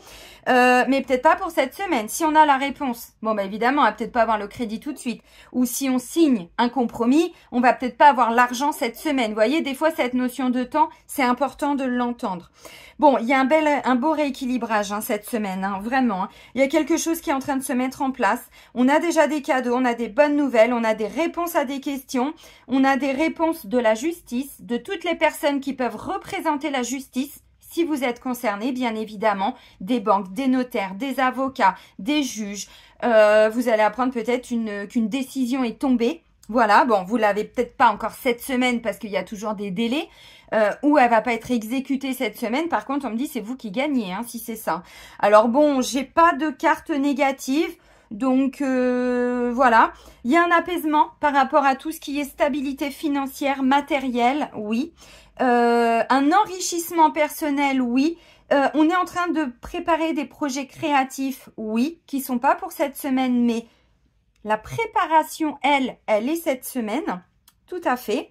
[SPEAKER 1] Mais peut-être pas pour cette semaine. Si on a la réponse, bon, bah évidemment, on va peut-être pas avoir le crédit tout de suite. Ou si on signe un compromis, on va peut-être pas avoir l'argent cette semaine. Vous voyez, des fois, cette notion de temps, c'est important de l'entendre. Bon, il y a un beau rééquilibrage hein, cette semaine, hein, vraiment. Hein. Il y a quelque chose qui est en train de se mettre en place. On a déjà des cadeaux, on a des bonnes nouvelles, on a des réponses à des questions, on a des réponses de la justice, de toutes les personnes qui peuvent représenter la justice. Si vous êtes concerné, bien évidemment, des banques, des notaires, des avocats, des juges. Vous allez apprendre peut-être qu'une décision est tombée. Voilà, bon, vous l'avez peut-être pas encore cette semaine parce qu'il y a toujours des délais. Ou elle va pas être exécutée cette semaine. Par contre, on me dit c'est vous qui gagnez, hein, si c'est ça. Alors bon, j'ai pas de carte négative. Donc voilà, il y a un apaisement par rapport à tout ce qui est stabilité financière, matérielle, oui. Un enrichissement personnel, oui. On est en train de préparer des projets créatifs, oui, qui sont pas pour cette semaine, mais la préparation, elle est cette semaine, tout à fait.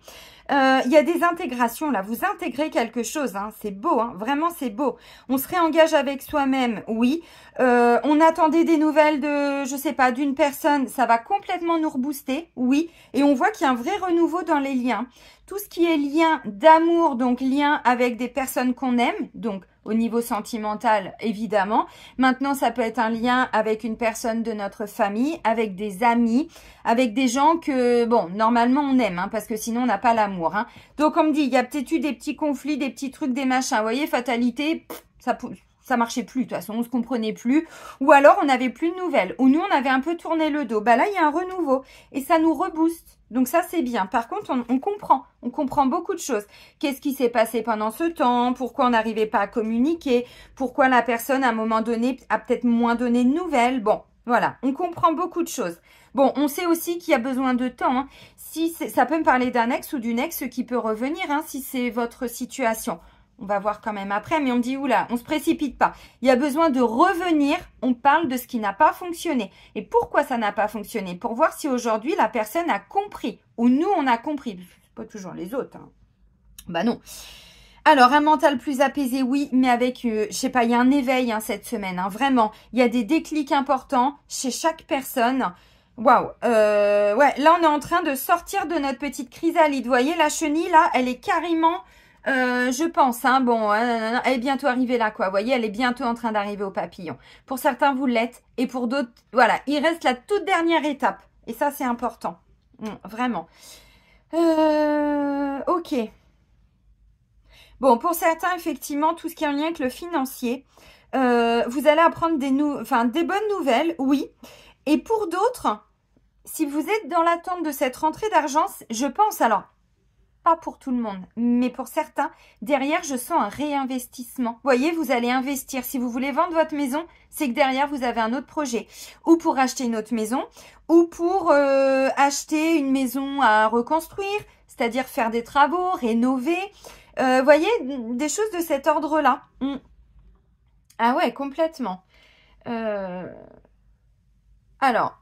[SPEAKER 1] Il y a des intégrations là, vous intégrez quelque chose, hein. C'est beau, hein. Vraiment c'est beau. On se réengage avec soi-même, oui. On attendait des nouvelles de, je sais pas, d'une personne, ça va complètement nous rebooster, oui. Et on voit qu'il y a un vrai renouveau dans les liens. Tout ce qui est lien d'amour, donc lien avec des personnes qu'on aime, donc au niveau sentimental, évidemment. Maintenant, ça peut être un lien avec une personne de notre famille, avec des amis, avec des gens que, bon, normalement, on aime, hein, parce que sinon, on n'a pas l'amour. Hein. Donc, on me dit, il y a peut-être eu des petits conflits, des petits trucs, des machins. Vous voyez, fatalité, ça marchait plus, de toute façon, on se comprenait plus. Ou alors, on n'avait plus de nouvelles. Ou nous, on avait un peu tourné le dos. Bah là, il y a un renouveau. Et ça nous rebooste. Donc ça, c'est bien. Par contre, on comprend beaucoup de choses. Qu'est-ce qui s'est passé pendant ce temps? Pourquoi on n'arrivait pas à communiquer? Pourquoi la personne, à un moment donné, a peut-être moins donné de nouvelles? Bon, voilà, on comprend beaucoup de choses. Bon, on sait aussi qu'il y a besoin de temps. Hein. Si ça peut me parler d'un ex ou d'une ex qui peut revenir, hein, si c'est votre situation. On va voir quand même après, mais on me dit, oula, on se précipite pas. Il y a besoin de revenir, on parle de ce qui n'a pas fonctionné. Et pourquoi ça n'a pas fonctionné? Pour voir si aujourd'hui la personne a compris, ou nous on a compris. Pas toujours les autres. Hein. Bah non. Alors, un mental plus apaisé, oui, mais avec, je sais pas, il y a un éveil hein, cette semaine, hein, vraiment. Il y a des déclics importants chez chaque personne. Waouh, ouais, là on est en train de sortir de notre petite chrysalide. Vous voyez, la chenille là, elle est carrément... je pense, hein, bon, elle est bientôt arrivée là, quoi. Vous voyez, elle est bientôt en train d'arriver au papillon. Pour certains, vous l'êtes. Et pour d'autres, voilà, il reste la toute dernière étape. Et ça, c'est important. Vraiment. Ok. Bon, pour certains, effectivement, tout ce qui est en lien avec le financier, vous allez apprendre des bonnes nouvelles, oui. Et pour d'autres, si vous êtes dans l'attente de cette rentrée d'argent, je pense, alors, pas pour tout le monde, mais pour certains, derrière, je sens un réinvestissement. Vous voyez, vous allez investir. Si vous voulez vendre votre maison, c'est que derrière, vous avez un autre projet. Ou pour acheter une autre maison, ou pour acheter une maison à reconstruire, c'est-à-dire faire des travaux, rénover. Vous voyez, des choses de cet ordre-là. Ah ouais, complètement. Alors...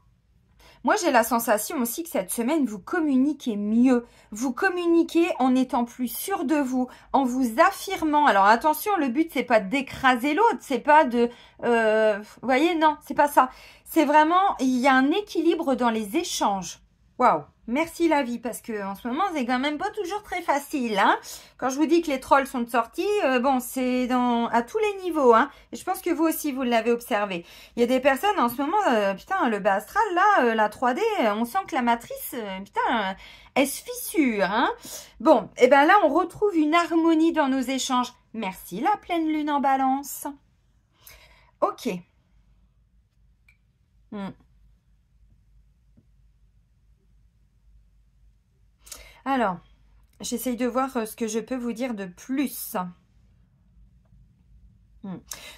[SPEAKER 1] Moi, j'ai la sensation aussi que cette semaine, vous communiquez mieux. Vous communiquez en étant plus sûr de vous, en vous affirmant. Alors, attention, le but, c'est pas d'écraser l'autre. C'est pas de... vous voyez, non, c'est pas ça. C'est vraiment... Il y a un équilibre dans les échanges. Waouh. Merci la vie, parce que en ce moment, c'est quand même pas toujours très facile, hein. Quand je vous dis que les trolls sont de sortie, bon, c'est à tous les niveaux, hein. Et je pense que vous aussi, vous l'avez observé. Il y a des personnes en ce moment, putain, le bas astral, là, la 3D, on sent que la matrice, putain, elle se fissure, hein. Bon, et ben là, on retrouve une harmonie dans nos échanges. Merci la pleine lune en balance. Ok. Hmm. Alors, j'essaye de voir ce que je peux vous dire de plus. De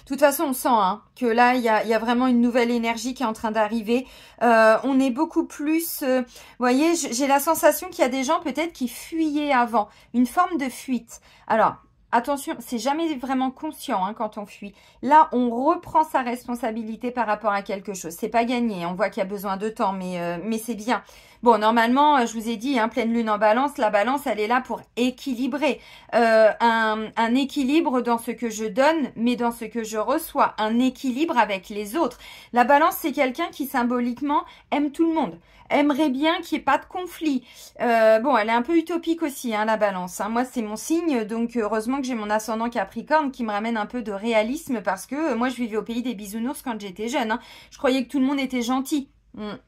[SPEAKER 1] toute façon, on sent hein, que là, il y a vraiment une nouvelle énergie qui est en train d'arriver. On est beaucoup plus... vous voyez, j'ai la sensation qu'il y a des gens peut-être qui fuyaient avant. Une forme de fuite. Alors, attention, c'est jamais vraiment conscient hein, quand on fuit. Là, on reprend sa responsabilité par rapport à quelque chose. C'est pas gagné. On voit qu'il y a besoin de temps, mais c'est bien. Bon, normalement, je vous ai dit, hein, pleine lune en balance, la balance, elle est là pour équilibrer. Un équilibre dans ce que je donne, mais dans ce que je reçois. Un équilibre avec les autres. La balance, c'est quelqu'un qui symboliquement aime tout le monde. Aimerait bien qu'il n'y ait pas de conflit. Bon, elle est un peu utopique aussi, hein, la balance. Hein. Moi, c'est mon signe, donc heureusement que j'ai mon ascendant Capricorne qui me ramène un peu de réalisme parce que moi, je vivais au pays des bisounours quand j'étais jeune. Hein. Je croyais que tout le monde était gentil.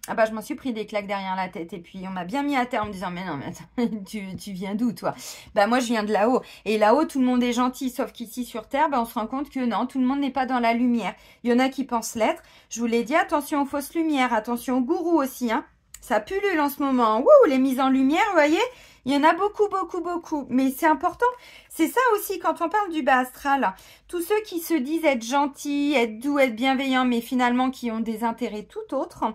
[SPEAKER 1] Ah bah je m'en suis pris des claques derrière la tête et puis on m'a bien mis à terre en me disant mais non mais attends, tu viens d'où toi? Bah moi je viens de là-haut et là-haut tout le monde est gentil sauf qu'ici sur terre bah, on se rend compte que non tout le monde n'est pas dans la lumière. Il y en a qui pensent l'être. Je vous l'ai dit attention aux fausses lumières, attention aux gourous aussi hein. Ça pullule en ce moment. Wouh, les mises en lumière, vous voyez, il y en a beaucoup, beaucoup, beaucoup. Mais c'est important. C'est ça aussi quand on parle du bas astral. Tous ceux qui se disent être gentils, être doux, être bienveillants, mais finalement qui ont des intérêts tout autres.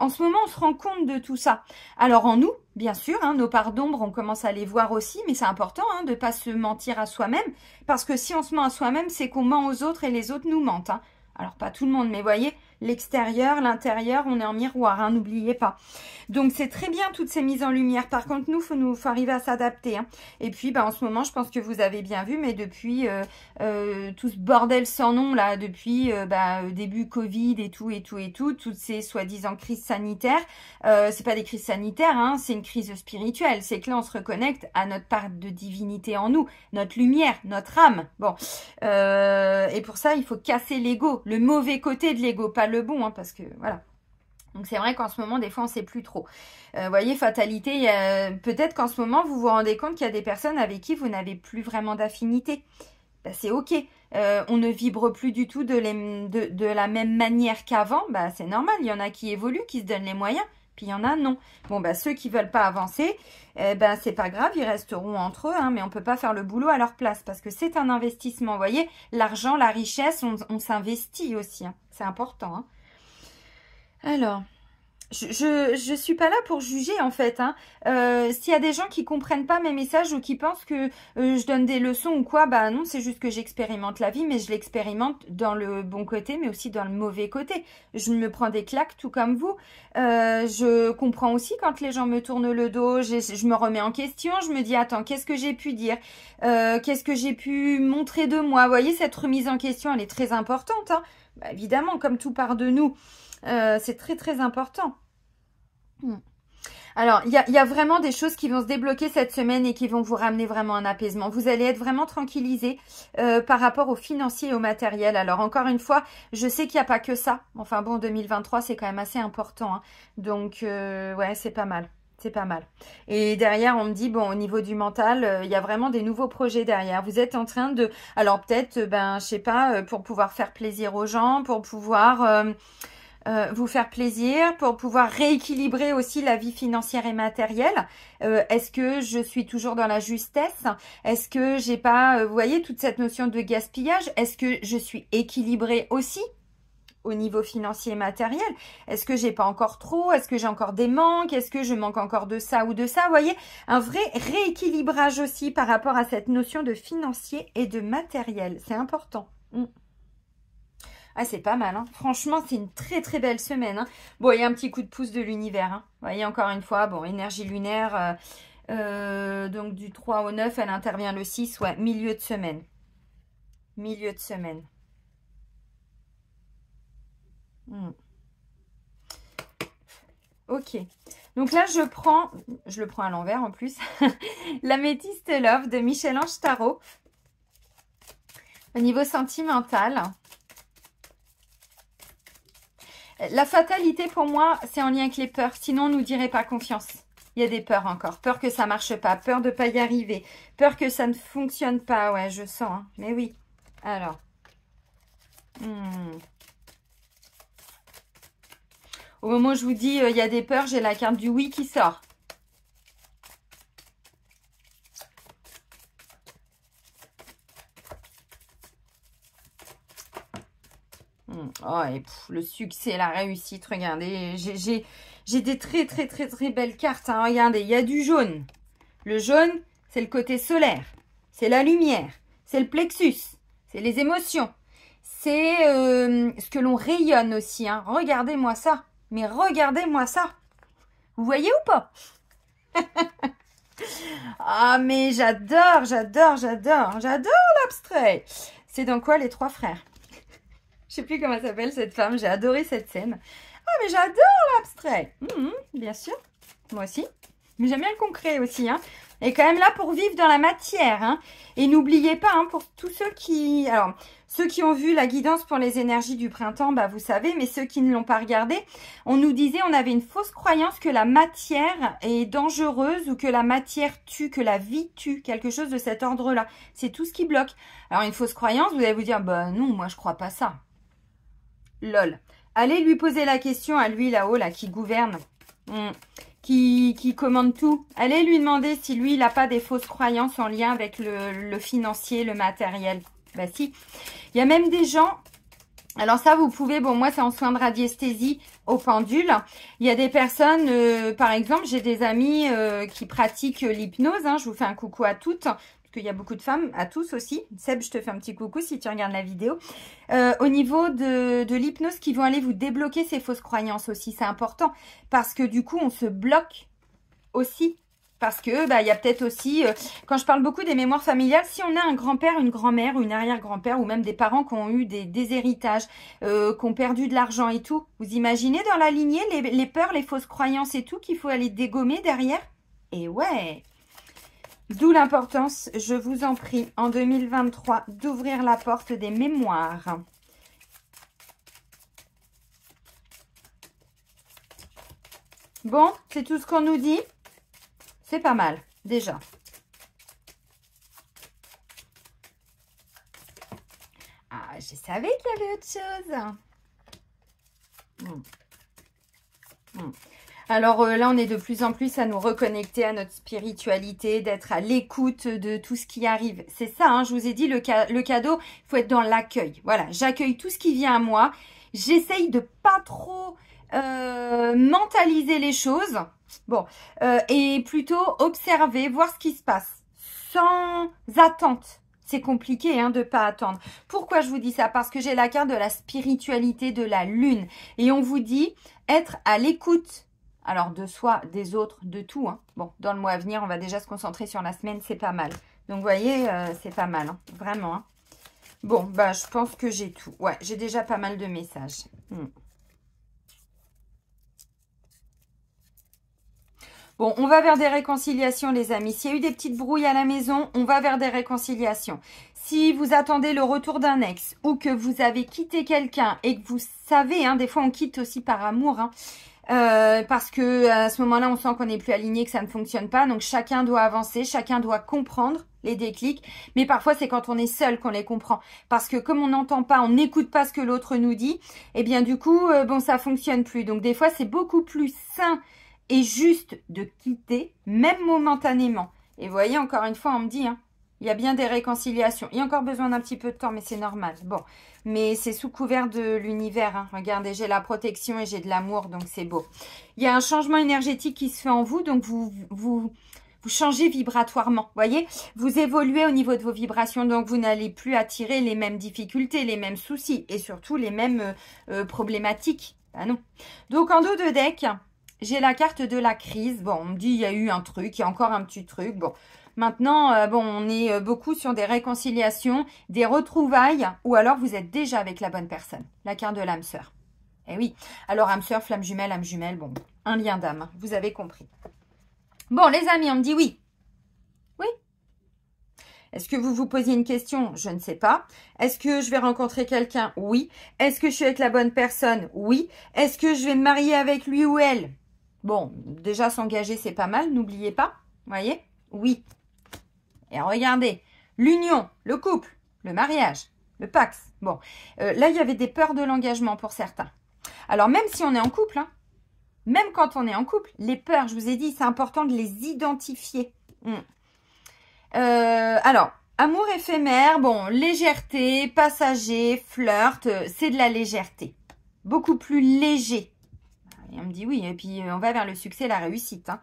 [SPEAKER 1] En ce moment, on se rend compte de tout ça. Alors en nous, bien sûr, hein, nos parts d'ombre, on commence à les voir aussi, mais c'est important hein, de ne pas se mentir à soi-même. Parce que si on se ment à soi-même, c'est qu'on ment aux autres et les autres nous mentent. Hein. Alors pas tout le monde, mais voyez, l'extérieur, l'intérieur, on est en miroir, hein, n'oubliez pas. Donc c'est très bien toutes ces mises en lumière. Par contre, faut arriver à s'adapter. Hein. Et puis, bah, en ce moment, je pense que vous avez bien vu, mais depuis tout ce bordel sans nom là, depuis début Covid et tout, toutes ces soi-disant crises sanitaires, c'est pas des crises sanitaires, hein, c'est une crise spirituelle. C'est que là, on se reconnecte à notre part de divinité en nous, notre lumière, notre âme. Bon, et pour ça, il faut casser l'ego, le mauvais côté de l'ego, pas le bon, hein, parce que voilà. Donc c'est vrai qu'en ce moment, des fois, on ne sait plus trop. Vous voyez, fatalité, peut-être qu'en ce moment, vous vous rendez compte qu'il y a des personnes avec qui vous n'avez plus vraiment d'affinité. Ben, c'est ok. On ne vibre plus du tout de la même manière qu'avant. Ben, c'est normal, il y en a qui évoluent, qui se donnent les moyens. Puis il y en a non. Bon, ben, ceux qui ne veulent pas avancer, ben, c'est pas grave, ils resteront entre eux. Hein, mais on ne peut pas faire le boulot à leur place parce que c'est un investissement. Vous voyez, l'argent, la richesse, on s'investit aussi. Hein. C'est important. Hein. Alors, je suis pas là pour juger en fait. Hein. S'il y a des gens qui comprennent pas mes messages ou qui pensent que je donne des leçons ou quoi, bah non, c'est juste que j'expérimente la vie, mais je l'expérimente dans le bon côté, mais aussi dans le mauvais côté. Je me prends des claques tout comme vous. Je comprends aussi quand les gens me tournent le dos, je me remets en question, je me dis attends, qu'est-ce que j'ai pu dire, qu'est-ce que j'ai pu montrer de moi. Vous voyez, cette remise en question, elle est très importante. Hein. Bah, évidemment, comme tout part de nous. C'est très très important. Alors, il y a vraiment des choses qui vont se débloquer cette semaine et qui vont vous ramener vraiment un apaisement. Vous allez être vraiment tranquillisé par rapport au financier et au matériel. Alors, encore une fois, je sais qu'il n'y a pas que ça. Enfin bon, 2023, c'est quand même assez important. Hein. Donc, ouais, c'est pas mal. C'est pas mal. Et derrière, on me dit, bon, au niveau du mental, il y a vraiment des nouveaux projets derrière. Vous êtes en train de... Alors, peut-être, je sais pas, pour pouvoir faire plaisir aux gens, pour pouvoir... vous faire plaisir, pour pouvoir rééquilibrer aussi la vie financière et matérielle. Est-ce que je suis toujours dans la justesse? Est-ce que j'ai pas, vous voyez, toute cette notion de gaspillage? Est-ce que je suis équilibrée aussi au niveau financier et matériel? Est-ce que j'ai pas encore trop? Est-ce que j'ai encore des manques? Est-ce que je manque encore de ça ou de ça? Vous voyez, un vrai rééquilibrage aussi par rapport à cette notion de financier et de matériel. C'est important. Ah, c'est pas mal, hein. Franchement, c'est une très très belle semaine. Hein. Bon, il y a un petit coup de pouce de l'univers. Hein. Vous voyez, encore une fois, bon, énergie lunaire, donc du 3 au 9, elle intervient le 6, ouais, milieu de semaine. Milieu de semaine. Ok. Donc là, je le prends à l'envers en plus, l'Améthyste Love de Michel-Ange Tarot. Au niveau sentimental, la fatalité pour moi, c'est en lien avec les peurs. Sinon, on ne nous dirait pas confiance. Il y a des peurs encore. Peur que ça ne marche pas. Peur de ne pas y arriver. Peur que ça ne fonctionne pas. Ouais, je sens. Hein. Mais oui. Alors. Au moment où je vous dis, il y a des peurs, j'ai la carte du oui qui sort. Oh, et le succès, la réussite, regardez, j'ai des très belles cartes, hein. Regardez, il y a du jaune. Le jaune, c'est le côté solaire, c'est la lumière, c'est le plexus, c'est les émotions, c'est ce que l'on rayonne aussi, hein. Regardez-moi ça, mais regardez-moi ça. Vous voyez ou pas? Ah, mais j'adore l'abstrait. C'est dans quoi les trois frères? Je sais plus comment s'appelle cette femme. J'ai adoré cette scène. Ah, mais j'adore l'abstrait. Bien sûr. Moi aussi. Mais j'aime bien le concret aussi. Hein. Et quand même là pour vivre dans la matière. Hein. Et n'oubliez pas, hein, pour tous ceux qui... Alors, ceux qui ont vu la guidance pour les énergies du printemps, bah, vous savez. Mais ceux qui ne l'ont pas regardé, on nous disait, on avait une fausse croyance que la matière est dangereuse ou que la matière tue, que la vie tue. Quelque chose de cet ordre-là. C'est tout ce qui bloque. Alors, une fausse croyance, vous allez vous dire, bah non, moi je crois pas ça. Lol. Allez lui poser la question à lui là-haut, là, qui gouverne, qui commande tout. Allez lui demander si lui, il n'a pas des fausses croyances en lien avec le financier, le matériel. Bah si. Il y a même des gens... Alors ça, vous pouvez... Bon, moi, c'est en soins de radiesthésie au pendule. Il y a des personnes... par exemple, j'ai des amis qui pratiquent l'hypnose. Hein, je vous fais un coucou à toutes. Parce qu'il y a beaucoup de femmes, à tous aussi. Seb, je te fais un petit coucou si tu regardes la vidéo. Au niveau de l'hypnose, qui vont aller vous débloquer ces fausses croyances aussi. C'est important parce que du coup, on se bloque aussi. Parce que bah, y a peut-être aussi, quand je parle beaucoup des mémoires familiales, si on a un grand-père, une grand-mère, une arrière-grand-père ou même des parents qui ont eu des héritages, qui ont perdu de l'argent et tout, vous imaginez dans la lignée les peurs, les fausses croyances et tout qu'il faut aller dégommer derrière? Et ouais! D'où l'importance, je vous en prie, en 2023, d'ouvrir la porte des mémoires. Bon, c'est tout ce qu'on nous dit. C'est pas mal, déjà. Ah, je savais qu'il y avait autre chose. Alors là, on est de plus en plus à nous reconnecter à notre spiritualité, d'être à l'écoute de tout ce qui arrive. C'est ça, hein, je vous ai dit, le cadeau, il faut être dans l'accueil. Voilà, j'accueille tout ce qui vient à moi. J'essaye de pas trop mentaliser les choses. Bon, et plutôt observer, voir ce qui se passe, sans attente. C'est compliqué hein, de ne pas attendre. Pourquoi je vous dis ça? Parce que j'ai la carte de la spiritualité de la lune. Et on vous dit être à l'écoute. Alors, de soi, des autres, de tout. Hein. Bon, dans le mois à venir, on va déjà se concentrer sur la semaine. C'est pas mal. Donc, vous voyez, c'est pas mal. Hein, vraiment. Hein. Bon, bah, je pense que j'ai tout. Ouais, j'ai déjà pas mal de messages. Bon, on va vers des réconciliations, les amis. S'il y a eu des petites brouilles à la maison, on va vers des réconciliations. Si vous attendez le retour d'un ex ou que vous avez quitté quelqu'un et que vous savez, hein, des fois on quitte aussi par amour, hein, parce que à ce moment-là, on sent qu'on n'est plus aligné, que ça ne fonctionne pas. Donc, chacun doit avancer, chacun doit comprendre les déclics. Mais parfois, c'est quand on est seul qu'on les comprend. Parce que comme on n'entend pas, on n'écoute pas ce que l'autre nous dit, et bien du coup, bon, ça fonctionne plus. Donc, des fois, c'est beaucoup plus sain et juste de quitter, même momentanément. Et vous voyez, encore une fois, on me dit, hein, il y a bien des réconciliations. Il y a encore besoin d'un petit peu de temps, mais c'est normal. Bon, mais c'est sous couvert de l'univers. Hein. Regardez, j'ai la protection et j'ai de l'amour, donc c'est beau. Il y a un changement énergétique qui se fait en vous, donc vous changez vibratoirement. Voyez, vous évoluez au niveau de vos vibrations, donc vous n'allez plus attirer les mêmes difficultés, les mêmes soucis et surtout les mêmes problématiques. Ah non. Donc en dos de deck, j'ai la carte de la crise. Bon, on me dit il y a eu un truc, il y a encore un petit truc. Bon. Maintenant, bon, on est beaucoup sur des réconciliations, des retrouvailles, ou alors vous êtes déjà avec la bonne personne. La carte de l'âme sœur. Eh oui. Alors, âme sœur, flamme jumelle, bon, un lien d'âme. Vous avez compris. Bon, les amis, on me dit oui. Oui. Est-ce que vous vous posiez une question? Je ne sais pas. Est-ce que je vais rencontrer quelqu'un? Oui. Est-ce que je suis avec la bonne personne? Oui. Est-ce que je vais me marier avec lui ou elle? Bon, déjà s'engager, c'est pas mal, n'oubliez pas. Voyez? Oui. Et regardez, l'union, le couple, le mariage, le Pax. Bon, là, il y avait des peurs de l'engagement pour certains. Alors, même si on est en couple, hein, même quand on est en couple, les peurs, je vous ai dit, c'est important de les identifier. Alors, amour éphémère, bon, légèreté, passager, flirt, c'est de la légèreté. Beaucoup plus léger. Et on me dit oui, et puis on va vers le succès, la réussite. Hein.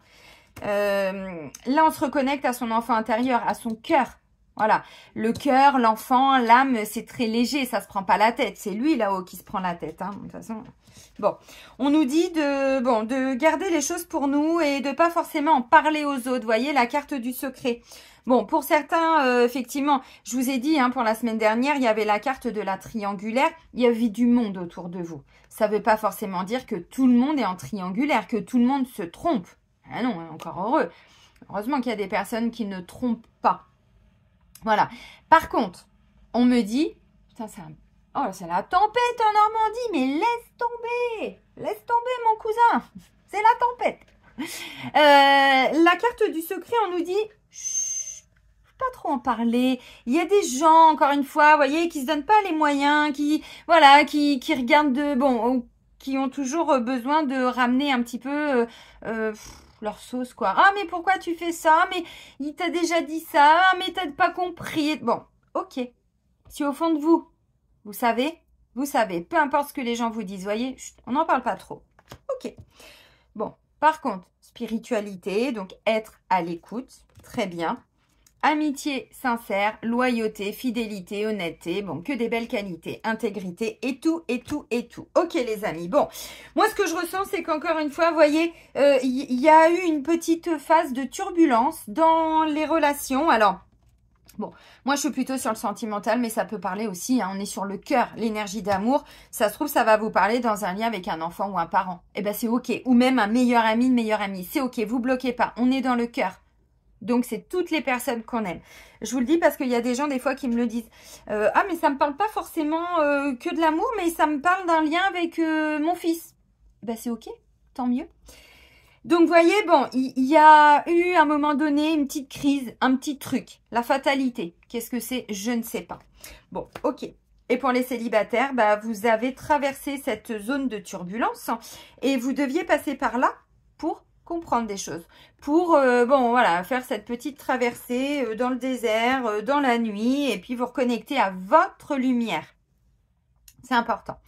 [SPEAKER 1] Là, on se reconnecte à son enfant intérieur, à son cœur. Voilà, le cœur, l'enfant, l'âme, c'est très léger, ça se prend pas la tête. C'est lui là-haut qui se prend la tête. Hein. De toute façon, bon, on nous dit de garder les choses pour nous et de pas forcément en parler aux autres. Vous voyez, la carte du secret. Bon, pour certains, effectivement, je vous ai dit, hein, pour la semaine dernière, il y avait la carte de la triangulaire. Il y avait du monde autour de vous. Ça ne veut pas forcément dire que tout le monde est en triangulaire, que tout le monde se trompe. Ah non, encore heureux. Heureusement qu'il y a des personnes qui ne trompent pas. Voilà. Par contre, on me dit, putain, c'est la tempête en Normandie, mais laisse tomber mon cousin, c'est la tempête. La carte du secret, on nous dit, chut, pas trop en parler. Il y a des gens, encore une fois, vous voyez, qui se donnent pas les moyens, qui regardent qui ont toujours besoin de ramener un petit peu leur sauce, quoi. Ah, mais pourquoi tu fais ça? Mais il t'a déjà dit ça, mais t'as pas compris. Bon, ok. Si au fond de vous, vous savez, peu importe ce que les gens vous disent, voyez, chut, on n'en parle pas trop. Ok. Bon, par contre, spiritualité, donc être à l'écoute, très bien. Amitié sincère, loyauté, fidélité, honnêteté, bon, que des belles qualités, intégrité et tout, et tout, et tout. Ok les amis, bon, moi ce que je ressens c'est qu'encore une fois, vous voyez, il y a eu une petite phase de turbulence dans les relations. Alors, bon, moi je suis plutôt sur le sentimental, mais ça peut parler aussi, hein, on est sur le cœur, l'énergie d'amour. Ça se trouve, ça va vous parler dans un lien avec un enfant ou un parent. Eh ben c'est ok, ou même un meilleur ami, une meilleure amie, c'est ok, vous bloquez pas, on est dans le cœur. Donc, c'est toutes les personnes qu'on aime. Je vous le dis parce qu'il y a des gens, des fois, qui me le disent. Ah, mais ça me parle pas forcément que de l'amour, mais ça me parle d'un lien avec mon fils. Ben, c'est ok, tant mieux. Donc, vous voyez, bon, il y a eu, à un moment donné, une petite crise, un petit truc. La fatalité. Qu'est-ce que c'est? Je ne sais pas. Bon, ok. Et pour les célibataires, bah, vous avez traversé cette zone de turbulence et vous deviez passer par là pour comprendre des choses, pour faire cette petite traversée dans le désert, dans la nuit, et puis vous reconnecter à votre lumière. C'est important.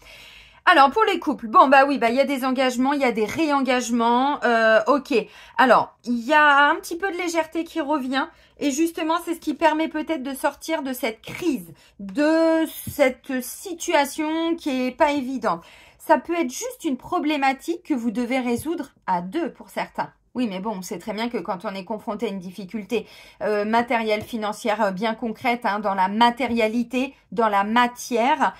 [SPEAKER 1] Alors, pour les couples, il y a des engagements, il y a des réengagements, ok. Alors, il y a un petit peu de légèreté qui revient, et justement, c'est ce qui permet peut-être de sortir de cette crise, de cette situation qui est pas évidente. Ça peut être juste une problématique que vous devez résoudre à deux pour certains. Oui, mais bon, on sait très bien que quand on est confronté à une difficulté matérielle, financière, bien concrète, hein, dans la matérialité, dans la matière,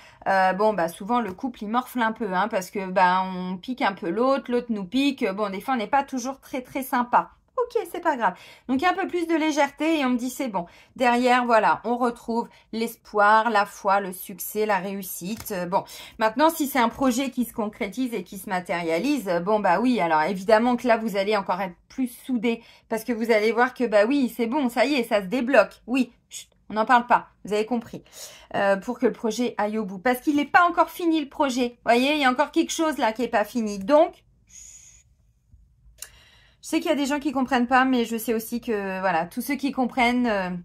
[SPEAKER 1] souvent le couple, il morfle un peu, hein, parce que on pique un peu l'autre nous pique. Bon, des fois, on n'est pas toujours très, très sympa. Ok, c'est pas grave. Donc, il y a un peu plus de légèreté et on me dit c'est bon. Derrière, voilà, on retrouve l'espoir, la foi, le succès, la réussite. Bon, maintenant, si c'est un projet qui se concrétise et qui se matérialise, oui, alors évidemment que là, vous allez encore être plus soudés parce que vous allez voir que, oui, c'est bon, ça y est, ça se débloque. Oui, chut, on n'en parle pas, vous avez compris, pour que le projet aille au bout. Parce qu'il n'est pas encore fini, le projet. Vous voyez, il y a encore quelque chose là qui n'est pas fini. Donc, je sais qu'il y a des gens qui comprennent pas, mais je sais aussi que, voilà, tous ceux qui comprennent,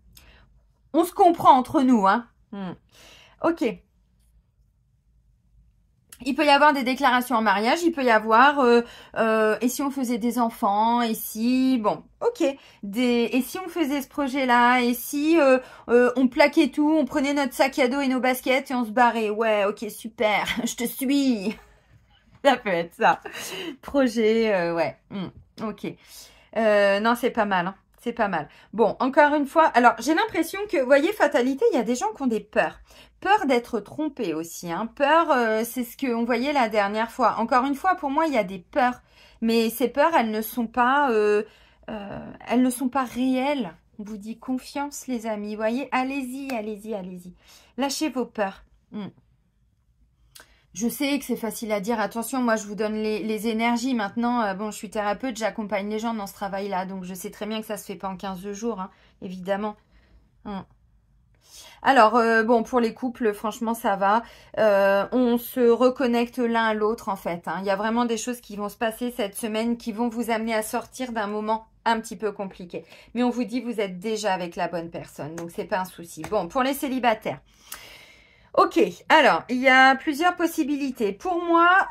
[SPEAKER 1] on se comprend entre nous, hein. Ok. Il peut y avoir des déclarations en mariage, il peut y avoir, et si on faisait des enfants, et si, bon, ok, et si on faisait ce projet-là, et si on plaquait tout, on prenait notre sac à dos et nos baskets et on se barrait, ouais, ok, super, je te suis. Ça peut être ça. Projet, ouais. Ok. Non, c'est pas mal. Hein. C'est pas mal. Bon, encore une fois, alors j'ai l'impression que, vous voyez, fatalité, il y a des gens qui ont des peurs. Peur d'être trompés aussi. Hein. Peur, c'est ce qu'on voyait la dernière fois. Encore une fois, pour moi, il y a des peurs. Mais ces peurs, elles ne sont pas réelles. On vous dit confiance, les amis. Vous voyez, allez-y, allez-y, allez-y. Lâchez vos peurs. Je sais que c'est facile à dire. Attention, moi, je vous donne les énergies. Maintenant, bon, je suis thérapeute, j'accompagne les gens dans ce travail-là. Donc, je sais très bien que ça se fait pas en 15 jours, hein, évidemment. Alors, bon, pour les couples, franchement, ça va. On se reconnecte l'un à l'autre, en fait. Hein. Il y a vraiment des choses qui vont se passer cette semaine qui vont vous amener à sortir d'un moment un petit peu compliqué. Mais on vous dit, vous êtes déjà avec la bonne personne. Donc, c'est pas un souci. Bon, pour les célibataires. Ok, alors, il y a plusieurs possibilités. Pour moi,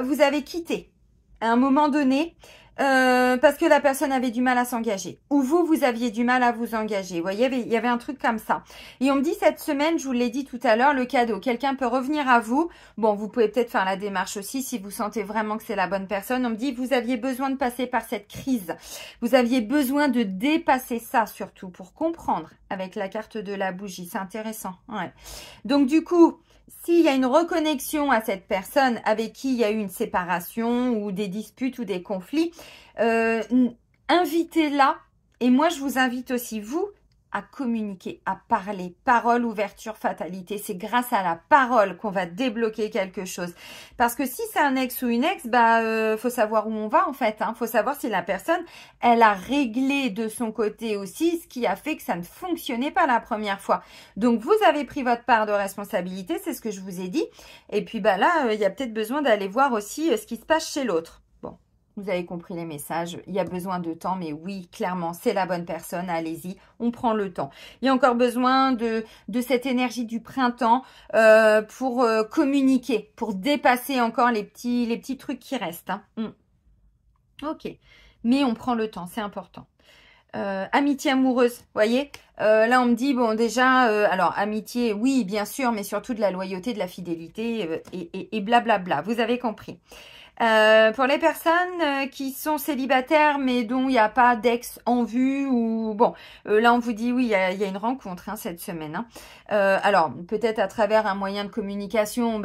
[SPEAKER 1] vous avez quitté à un moment donné parce que la personne avait du mal à s'engager. Ou vous aviez du mal à vous engager. Vous voyez, il y avait un truc comme ça. Et on me dit cette semaine, je vous l'ai dit tout à l'heure, le cadeau. Quelqu'un peut revenir à vous. Bon, vous pouvez peut-être faire la démarche aussi si vous sentez vraiment que c'est la bonne personne. On me dit, vous aviez besoin de passer par cette crise. Vous aviez besoin de dépasser ça surtout pour comprendre avec la carte de la bougie. C'est intéressant. Ouais. Donc du coup, s'il y a une reconnexion à cette personne avec qui il y a eu une séparation ou des disputes ou des conflits, invitez-la. Et moi, je vous invite aussi, vous, à communiquer, à parler. Parole, ouverture, fatalité. C'est grâce à la parole qu'on va débloquer quelque chose. Parce que si c'est un ex ou une ex, faut savoir où on va en fait. Hein. Faut savoir si la personne, elle a réglé de son côté aussi ce qui a fait que ça ne fonctionnait pas la première fois. Donc, vous avez pris votre part de responsabilité, c'est ce que je vous ai dit. Et puis, là, il y a peut-être besoin d'aller voir aussi ce qui se passe chez l'autre. Vous avez compris les messages, il y a besoin de temps, mais oui, clairement, c'est la bonne personne, allez-y, on prend le temps. Il y a encore besoin de cette énergie du printemps pour communiquer, pour dépasser encore les petits trucs qui restent. Hein. Ok, mais on prend le temps, c'est important. Amitié amoureuse, voyez, là on me dit, bon déjà, alors amitié, oui, bien sûr, mais surtout de la loyauté, de la fidélité et blablabla, vous avez compris. Pour les personnes qui sont célibataires mais dont il n'y a pas d'ex en vue ou bon, là on vous dit oui, il y a une rencontre hein, cette semaine. Hein. Alors peut-être à travers un moyen de communication,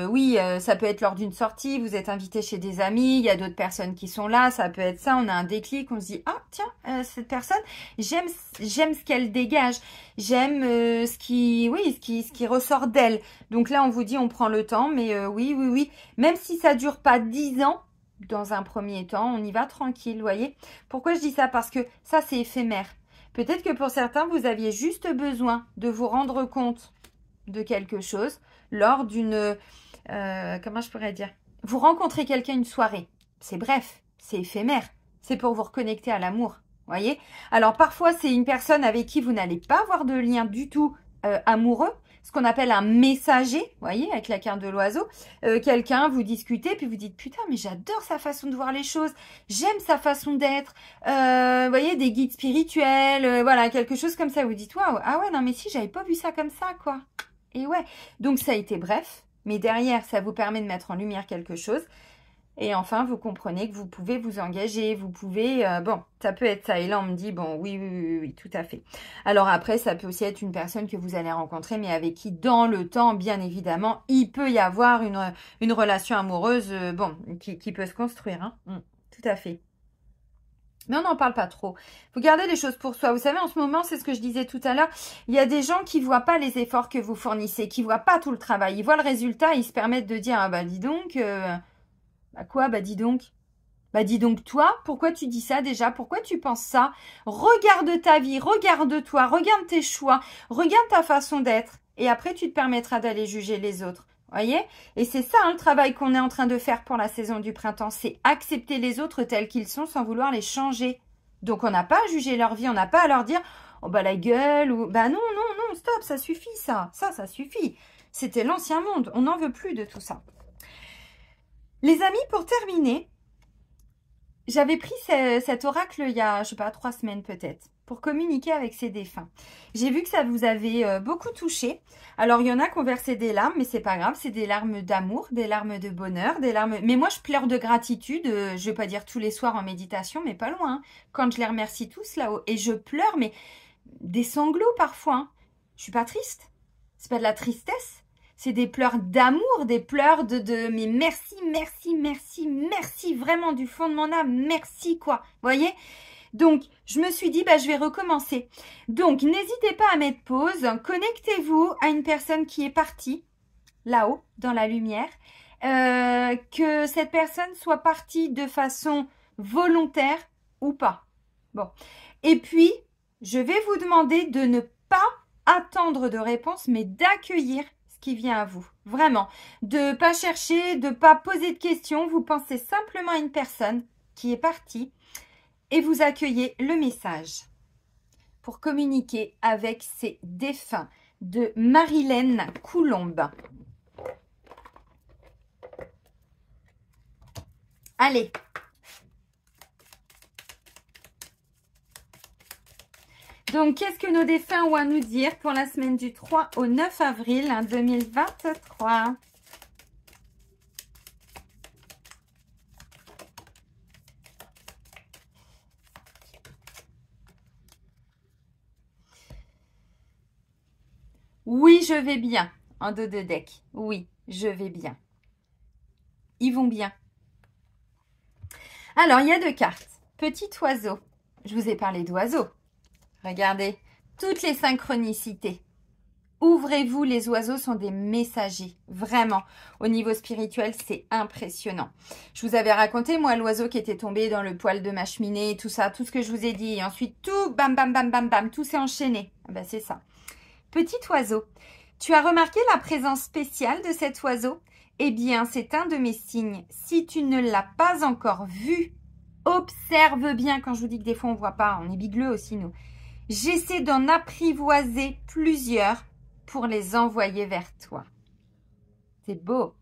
[SPEAKER 1] oui, ça peut être lors d'une sortie, vous êtes invité chez des amis, il y a d'autres personnes qui sont là, ça peut être ça, on a un déclic, on se dit ah tiens, cette personne, j'aime ce qu'elle dégage, j'aime ce qui ressort d'elle. Donc là on vous dit on prend le temps, mais oui, même si ça dure pas 10 ans, dans un premier temps, on y va tranquille, voyez. Pourquoi je dis ça? Parce que ça, c'est éphémère. Peut-être que pour certains, vous aviez juste besoin de vous rendre compte de quelque chose lors d'une... comment je pourrais dire? Vous rencontrez quelqu'un une soirée. C'est bref, c'est éphémère. C'est pour vous reconnecter à l'amour, voyez. Alors parfois, c'est une personne avec qui vous n'allez pas avoir de lien du tout amoureux. Ce qu'on appelle un messager, vous voyez, avec la carte de l'oiseau. Quelqu'un, vous discutez, puis vous dites, putain, mais j'adore sa façon de voir les choses. J'aime sa façon d'être. Vous voyez, des guides spirituels, voilà, quelque chose comme ça. Vous dites, waouh, ah ouais, non, mais si, j'avais pas vu ça comme ça, quoi. Et ouais, donc ça a été bref, mais derrière, ça vous permet de mettre en lumière quelque chose. Et enfin, vous comprenez que vous pouvez vous engager, vous pouvez... bon, ça peut être ça. Et là, on me dit, bon, oui, tout à fait. Alors après, ça peut aussi être une personne que vous allez rencontrer, mais avec qui, dans le temps, bien évidemment, il peut y avoir une relation amoureuse, qui peut se construire. Hein. Tout à fait. Mais on n'en parle pas trop. Vous gardez les choses pour soi. Vous savez, en ce moment, c'est ce que je disais tout à l'heure, il y a des gens qui ne voient pas les efforts que vous fournissez, qui ne voient pas tout le travail. Ils voient le résultat, ils se permettent de dire, ah dis donc... quoi? Dis donc. Dis donc toi, pourquoi tu dis ça déjà? Pourquoi tu penses ça? Regarde ta vie, regarde-toi, regarde tes choix, regarde ta façon d'être. Et après, tu te permettras d'aller juger les autres. Voyez? Et c'est ça le travail qu'on est en train de faire pour la saison du printemps. C'est accepter les autres tels qu'ils sont sans vouloir les changer. Donc, on n'a pas à juger leur vie, on n'a pas à leur dire « Oh la gueule » ou « non, stop, ça suffit ça. Ça suffit. » C'était l'ancien monde, on n'en veut plus de tout ça. Les amis, pour terminer, j'avais pris cet oracle il y a, je sais pas, 3 semaines peut-être. pour communiquer avec ces défunts. J'ai vu que ça vous avait beaucoup touché. Alors, il y en a qui ont versé des larmes, mais c'est pas grave. C'est des larmes d'amour, des larmes de bonheur, des larmes... Mais moi, je pleure de gratitude. Je vais pas dire tous les soirs en méditation, mais pas loin. Hein. Quand je les remercie tous là-haut. Et je pleure, mais des sanglots parfois. Hein. Je suis pas triste. C'est pas de la tristesse. C'est des pleurs d'amour, des pleurs de mais merci, merci, merci, merci. Vraiment, du fond de mon âme, merci, quoi. Vous voyez ? Donc, je me suis dit, bah, je vais recommencer. Donc, n'hésitez pas à mettre pause. Connectez-vous à une personne qui est partie, là-haut, dans la lumière. Que cette personne soit partie de façon volontaire ou pas. Bon. Et puis, je vais vous demander de ne pas attendre de réponse, mais d'accueillir ce qui vient à vous. Vraiment. De ne pas chercher, de ne pas poser de questions. Vous pensez simplement à une personne qui est partie. Et vous accueillez le message pour communiquer avec ces défunts de Marilène Coulombe. Allez. Donc, qu'est-ce que nos défunts ont à nous dire pour la semaine du 3 au 9 avril 2023 ? Oui, je vais bien. En dos de deck. Oui, je vais bien. Ils vont bien. Alors, il y a 2 cartes. Petit oiseau. Je vous ai parlé d'oiseaux. Regardez. Toutes les synchronicités. Ouvrez-vous, les oiseaux sont des messagers. Vraiment. Au niveau spirituel, c'est impressionnant. Je vous avais raconté, moi, l'oiseau qui était tombé dans le poêle de ma cheminée, tout ça, tout ce que je vous ai dit. Et ensuite, tout, bam, bam, bam, bam, bam, tout s'est enchaîné. Ah ben, c'est ça. Petit oiseau, tu as remarqué la présence spéciale de cet oiseau? Eh bien, c'est un de mes signes. Si tu ne l'as pas encore vu, observe bien. Quand je vous dis que des fois, on ne voit pas, on est bigleux aussi, nous. J'essaie d'en apprivoiser plusieurs pour les envoyer vers toi. C'est beau.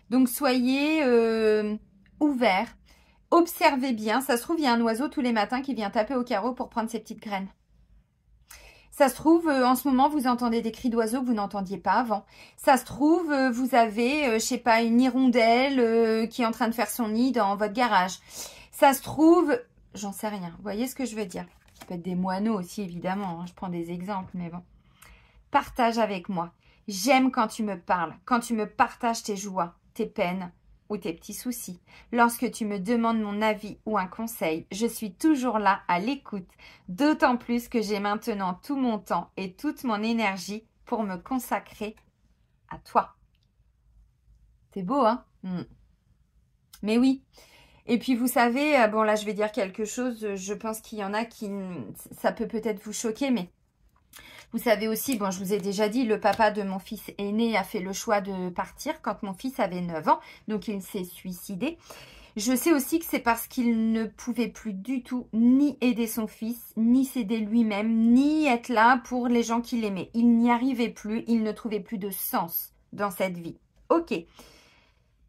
[SPEAKER 1] Donc, soyez ouverts. Observez bien. Ça se trouve, il y a un oiseau tous les matins qui vient taper au carreau pour prendre ses petites graines. Ça se trouve, en ce moment, vous entendez des cris d'oiseaux que vous n'entendiez pas avant. Ça se trouve, vous avez, je sais pas, une hirondelle qui est en train de faire son nid dans votre garage. Ça se trouve, j'en sais rien. Vous voyez ce que je veux dire? Ça peut être des moineaux aussi, évidemment. Hein. Je prends des exemples, mais bon. Partage avec moi. J'aime quand tu me parles, quand tu me partages tes joies, tes peines ou tes petits soucis. Lorsque tu me demandes mon avis ou un conseil, je suis toujours là à l'écoute, d'autant plus que j'ai maintenant tout mon temps et toute mon énergie pour me consacrer à toi. C'est beau, hein? Mais oui. Et puis, vous savez, bon là, je vais dire quelque chose, je pense qu'il y en a qui... Ça peut peut-être vous choquer, mais... Vous savez aussi, bon, je vous ai déjà dit, le papa de mon fils aîné a fait le choix de partir quand mon fils avait 9 ans. Donc, il s'est suicidé. Je sais aussi que c'est parce qu'il ne pouvait plus du tout ni aider son fils, ni s'aider lui-même, ni être là pour les gens qu'il aimait. Il n'y arrivait plus, il ne trouvait plus de sens dans cette vie. Ok.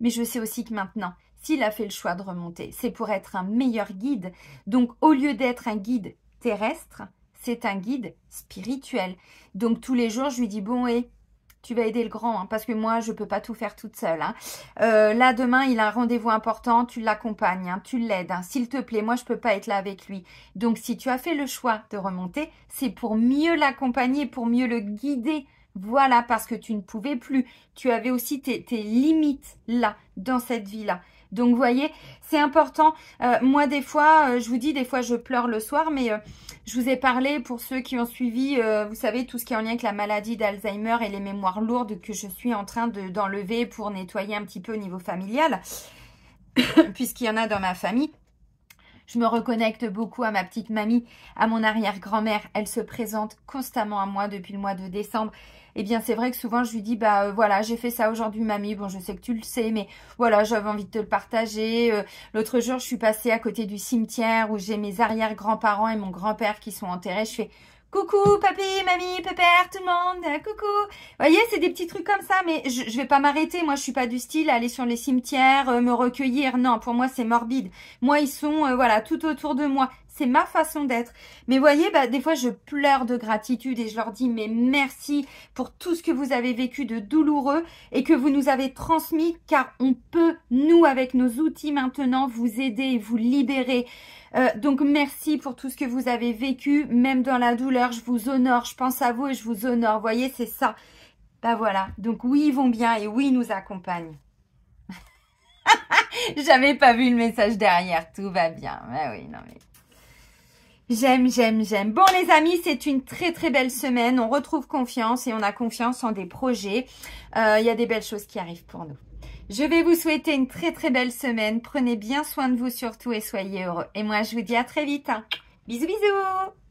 [SPEAKER 1] Mais je sais aussi que maintenant, s'il a fait le choix de remonter, c'est pour être un meilleur guide. Donc, au lieu d'être un guide terrestre, c'est un guide spirituel. Donc, tous les jours, je lui dis, bon, tu vas aider le grand, hein, parce que moi, je ne peux pas tout faire toute seule. Hein. Là, demain, il a un rendez-vous important, tu l'accompagnes, hein, tu l'aides. Hein, s'il te plaît, moi, je ne peux pas être là avec lui. Donc, si tu as fait le choix de remonter, c'est pour mieux l'accompagner, pour mieux le guider. Voilà, parce que tu ne pouvais plus. Tu avais aussi tes limites là, dans cette vie-là. Donc, vous voyez, c'est important. Moi, des fois, je vous dis, des fois, je pleure le soir, mais je vous ai parlé, pour ceux qui ont suivi, vous savez, tout ce qui est en lien avec la maladie d'Alzheimer et les mémoires lourdes que je suis en train d'enlever pour nettoyer un petit peu au niveau familial, puisqu'il y en a dans ma famille. Je me reconnecte beaucoup à ma petite mamie, à mon arrière-grand-mère. Elle se présente constamment à moi depuis le mois de décembre. Eh bien, c'est vrai que souvent, je lui dis, bah voilà, j'ai fait ça aujourd'hui, mamie. Bon, je sais que tu le sais, mais voilà, j'avais envie de te le partager. L'autre jour, je suis passée à côté du cimetière où j'ai mes arrière-grands-parents et mon grand-père qui sont enterrés. Je fais... Coucou, papy, mamie, pépère, tout le monde, coucou. Vous voyez, c'est des petits trucs comme ça, mais je vais pas m'arrêter. Moi, je suis pas du style à aller sur les cimetières, me recueillir. Non, pour moi, c'est morbide. Moi, ils sont, voilà, tout autour de moi. C'est ma façon d'être. Mais voyez, bah, des fois, je pleure de gratitude et je leur dis, mais merci pour tout ce que vous avez vécu de douloureux et que vous nous avez transmis, car on peut, nous, avec nos outils maintenant, vous aider et vous libérer. Donc, merci pour tout ce que vous avez vécu. Même dans la douleur, je vous honore. Je pense à vous et je vous honore. Vous voyez, c'est ça. Bah voilà. Donc, oui, ils vont bien et oui, ils nous accompagnent. J'avais pas vu le message derrière. Tout va bien. Mais oui, non mais... J'aime, j'aime, j'aime. Bon les amis, c'est une très très belle semaine. On retrouve confiance et on a confiance en des projets. Il y a des belles choses qui arrivent pour nous. Je vais vous souhaiter une très très belle semaine. Prenez bien soin de vous surtout et soyez heureux. Et moi je vous dis à très vite. Bisous bisous.